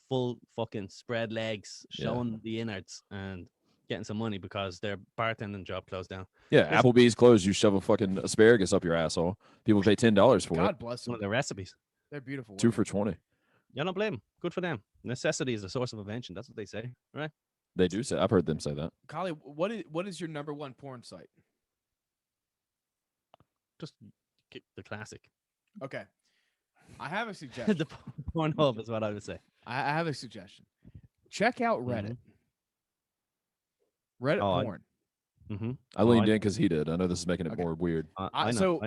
full fucking spread legs, showing the innards and getting some money because their bartending job closed down. yeah. Applebee's closed. You shove a fucking asparagus up your asshole. People pay $10 for God it. bless One them. of their recipes. They're beautiful. 2 women. for 20. Yeah, don't blame them. Good for them. Necessity is the source of invention. That's what they say, right? They do say. I've heard them say that. Collie, what is your number one porn site? Just keep the classic. Okay. I have a suggestion. The Pornhub is what I would say. I have a suggestion. Check out Reddit. Reddit Oh, porn. Mm-hmm. I leaned in because he did. I know this is making it Okay. more weird. I know. So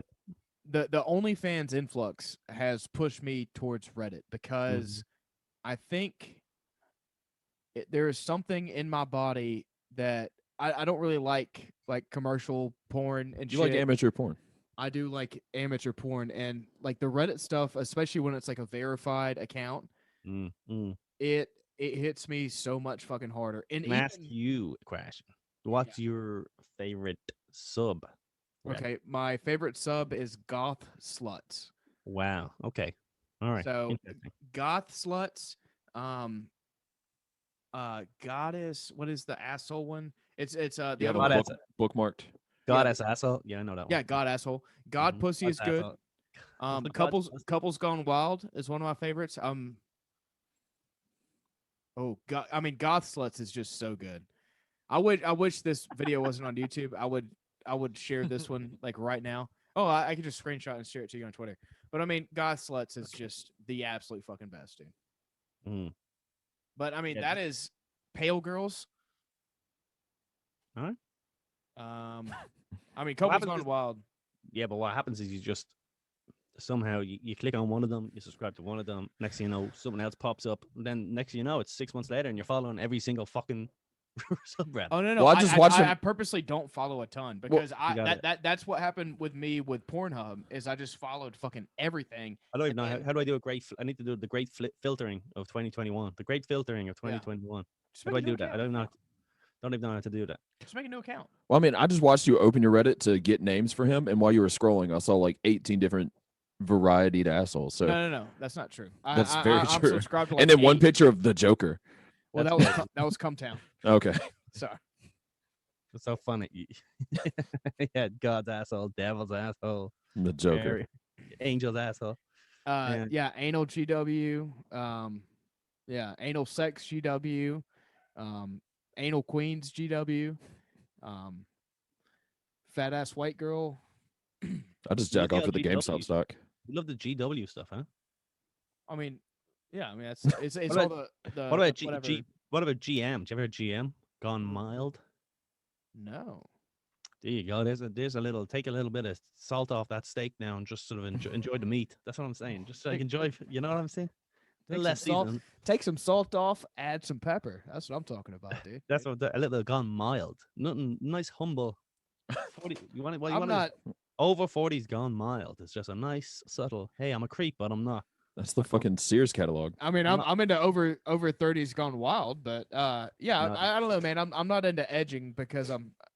the OnlyFans influx has pushed me towards Reddit because I think there is something in my body that I don't really like commercial porn and You shit. like amateur porn? I do like amateur porn, and like the Reddit stuff, especially when it's like a verified account, it hits me so much fucking harder. And Can I ask even you a question? What's your favorite sub? Reddit? okay, my favorite sub is Goth Sluts. Wow. Okay. All right. So Interesting. Goth Sluts, Goddess. What is the asshole one? It's the You have other a one. bookmarked. Goddess asshole. Yeah, I know that Yeah, one. God asshole. God Mhm. pussy is Goddess good. asshole. God Couples pussy? Couples Gone Wild is one of my favorites. Oh God, I mean Goth Sluts is just so good. I wish this video wasn't on YouTube. I would share this one like right now. Oh, I could just screenshot and share it to you on Twitter. But I mean, Goth Sluts is just the absolute fucking best, dude. Mhm. But I mean, Yeah, that is Pale Girls. Alright. I mean, What Couples happens Gone is- Wild. Yeah, but what happens is you just somehow you click on one of them, you subscribe to one of them. Next thing you know, something else pops up. And then next thing you know, it's 6 months later, and you're following every single fucking subreddit. Oh no, Well, I just watched I them- purposely don't follow a ton because got that's what happened with me with Pornhub is I just followed fucking everything. I don't even know and how do I do a great. I need to do the great filtering of 2021. The great filtering of 2021. Just How make do I a new do that? I account. don't even know how to do that. Just make a new account. Well, I mean, I just watched you open your Reddit to get names for him, and while you were scrolling, I saw like 18 different variety to assholes. So No, that's not true. that's very I'm true. subscribed to like And then one 8. picture of the Joker. Well, That's that was Cumtown. Okay. Sorry. It's so funny. Yeah, God's asshole, devil's asshole, The Joker. angel's asshole. Yeah, anal GW. Yeah, anal sex GW. Anal queens GW. Fat ass white girl. I just You jack look off at with the LGW. GameStop stock. You love the GW stuff, huh? I mean, yeah, I mean it's What all about- the What about whatever. What about GM? Did you ever heard GM? Gone mild. No. There you go. There's a little. Take a little bit of salt off that steak now, and just sort of enjoy the meat. That's what I'm saying. Just like enjoy. You know what I'm saying? A little Take less some salt. seasoning. Take some salt off, add some pepper. That's what I'm talking about, dude. That's what a little gone mild. Nothing nice, humble. 40, you want it? Well, you I'm want not. over 40's gone mild. It's just a nice, subtle. Hey, I'm a creep, but I'm not. That's the fucking Sears catalog. I mean, I'm I'm into over 30s gone wild, but yeah, No. I don't know, man. I'm not into edging because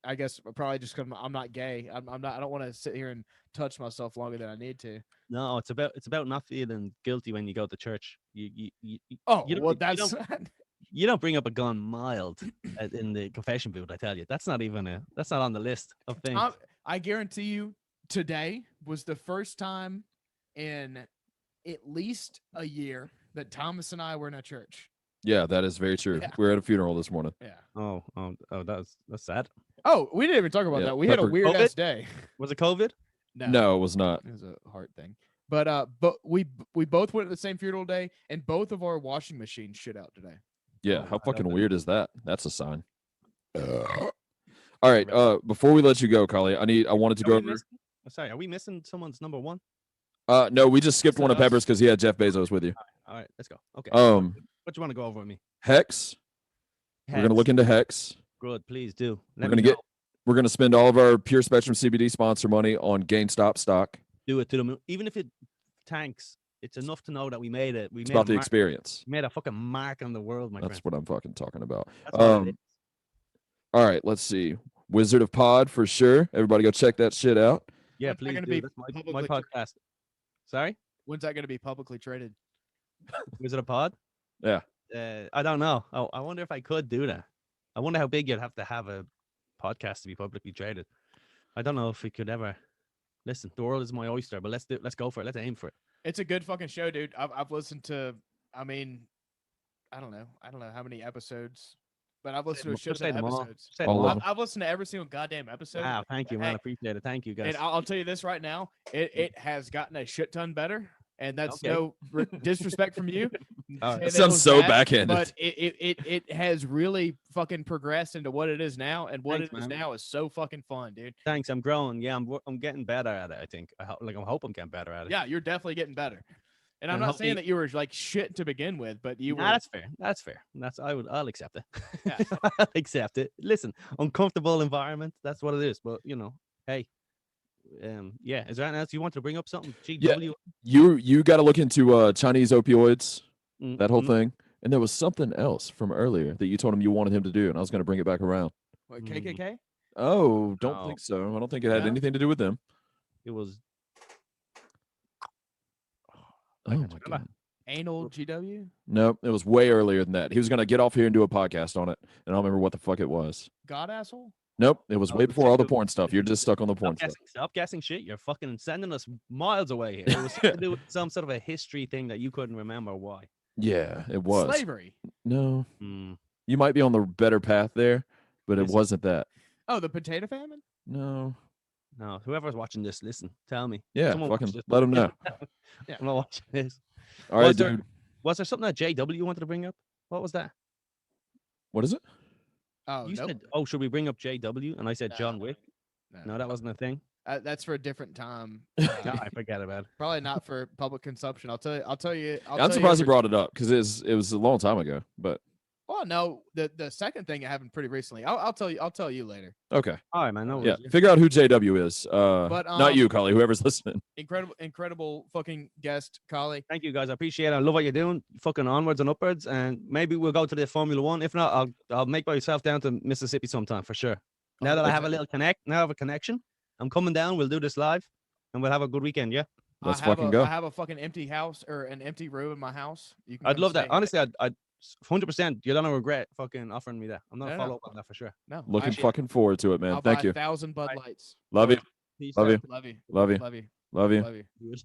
I guess probably just because I'm not gay. I'm not. I don't want to sit here and touch myself longer than I need to. No, it's about not feeling guilty when you go to church. Oh, you don't- well, you that's don't- You don't bring up a gone mild in the confession booth. I tell you, that's not on the list of things. I guarantee you, today was the first time in at least a year that Thomas and I were in a church. Yeah, that is very true. Yeah. We were at a funeral this morning. Yeah. Oh, that's sad. Oh, we didn't even talk about Yeah, that. We had a Pepper- weird ass COVID? day. Was it COVID? No, it was not. It was a heart thing. But we both went to the same funeral day, and both of our washing machines shit out today. Yeah, Oh, how I love fucking that. weird is that? That's a sign. All right, before we let you go, Kali, I wanted to go over. Sorry, are we missing someone's number one? No, we just skipped Is one it of Pepper's us? because he had Jeff Bezos with you. All right, let's go. Okay. What you want to go over with me? Hex. We're gonna look Hex. into Hex. Good, please do. We're gonna spend all of our Pure Spectrum CBD sponsor money on GameStop stock. do it to them. Even if it tanks, it's enough to know that we made it. It's about the experience. We made a fucking mark on the world, my That's friend. what I'm fucking talking about. That's all it is. All right, let's see. Wizard of Pod for sure. Everybody go check that shit out. Yeah, When's that please gonna do. be That's my publicly podcast. Sorry? When's that going to be publicly traded? Was it a pod? Yeah. I don't know. Oh, I wonder if I could do that. I wonder how big you'd have to have a podcast to be publicly traded. I don't know if we could ever. Listen, the world is my oyster, but let's go for it. Let's aim for it. It's a good fucking show, dude. I've listened to. I mean, I don't know how many episodes, but I've listened to a shit Just say ton of them all. episodes. Say All them of all. them. I've listened to every single goddamn episode. Wow, thank you, man. I Hey, appreciate it. Thank you, guys. And I'll tell you this right now, it has gotten a shit ton better, and that's Okay. no disrespect from you. All right. saying It sounds was so bad, backhanded. but it has really fucking progressed into what it is now, and what Thanks, it is man. now is so fucking fun, dude. Thanks. I'm growing. Yeah, I'm getting better at it. I think. I hope I'm getting better at it. Yeah, you're definitely getting better. And I'm And not saying hopefully- that you were like shit to begin with, but you Nah, were. that's fair. That's fair. I'll accept it. Yeah. I'll accept it. Listen, uncomfortable environment. That's what it is. But hey, yeah. Is there anything else you want to bring up? Something? GW. You got to look into Chinese opioids, Mm, that whole mm, thing. And there was something else from earlier that you told him you wanted him to do, and I was going to bring it back around. What, KKK? Oh, don't No. think so. I don't think it had No? anything to do with them. It was. Oh I my can't remember. god. Anal GW? No, it was way earlier than that. He was going to get off here and do a podcast on it, and I don't remember what the fuck it was. God asshole? Nope, it was Oh, way it was before all the something- porn stuff. You're just stuck on the porn stuff. Stop guessing shit. You're fucking sending us miles away here. It was something to do with some sort of a history thing that you couldn't remember why. Yeah, it was. Slavery. No, Mm. you might be on the better path there, but it Listen. wasn't that. Oh, the potato famine? No. No, whoever's watching this, listen, tell me. Yeah, Someone watch fucking this. let them know. Yeah. I'm not watching this. All right, Was there- dude. Was there something that JW wanted to bring up? What was that? What is it? Oh, You nope. said, "Oh, should we bring up JW?" And I said, No. "John Wick." No, that wasn't a thing. That's for a different time. No, I forget about it. Probably not for public consumption. I'll tell you. I'm surprised he brought it up because it was a long time ago. But Oh no, the second thing happened pretty recently. I'll tell you later. okay, All right, man. No yeah. worries. Figure out who JW is. Not um, you, Carly. Whoever's listening. Incredible fucking guest, colleague. Thank you, guys. I appreciate it. I love what you're doing. Fucking onwards and upwards. And maybe we'll go to the Formula One. If not, I'll make myself down to Mississippi sometime for sure. Now that I have a little now I have a connection, I'm coming down. We'll do this live, and we'll have a good weekend. Yeah, Let's I have fucking go. I have a fucking empty house or an empty room in my house. You can I'd come love that. stay. Honestly, I'd 100%. You're gonna regret fucking offering me that. I'm gonna No, follow no. up on that for sure. No, Looking I, fucking forward to it, man. I'll Thank buy you. 1,000 Bud Bye. Lights. Love you. Peace Love out. you. Love you. Love you. Love you. Love you. Love you.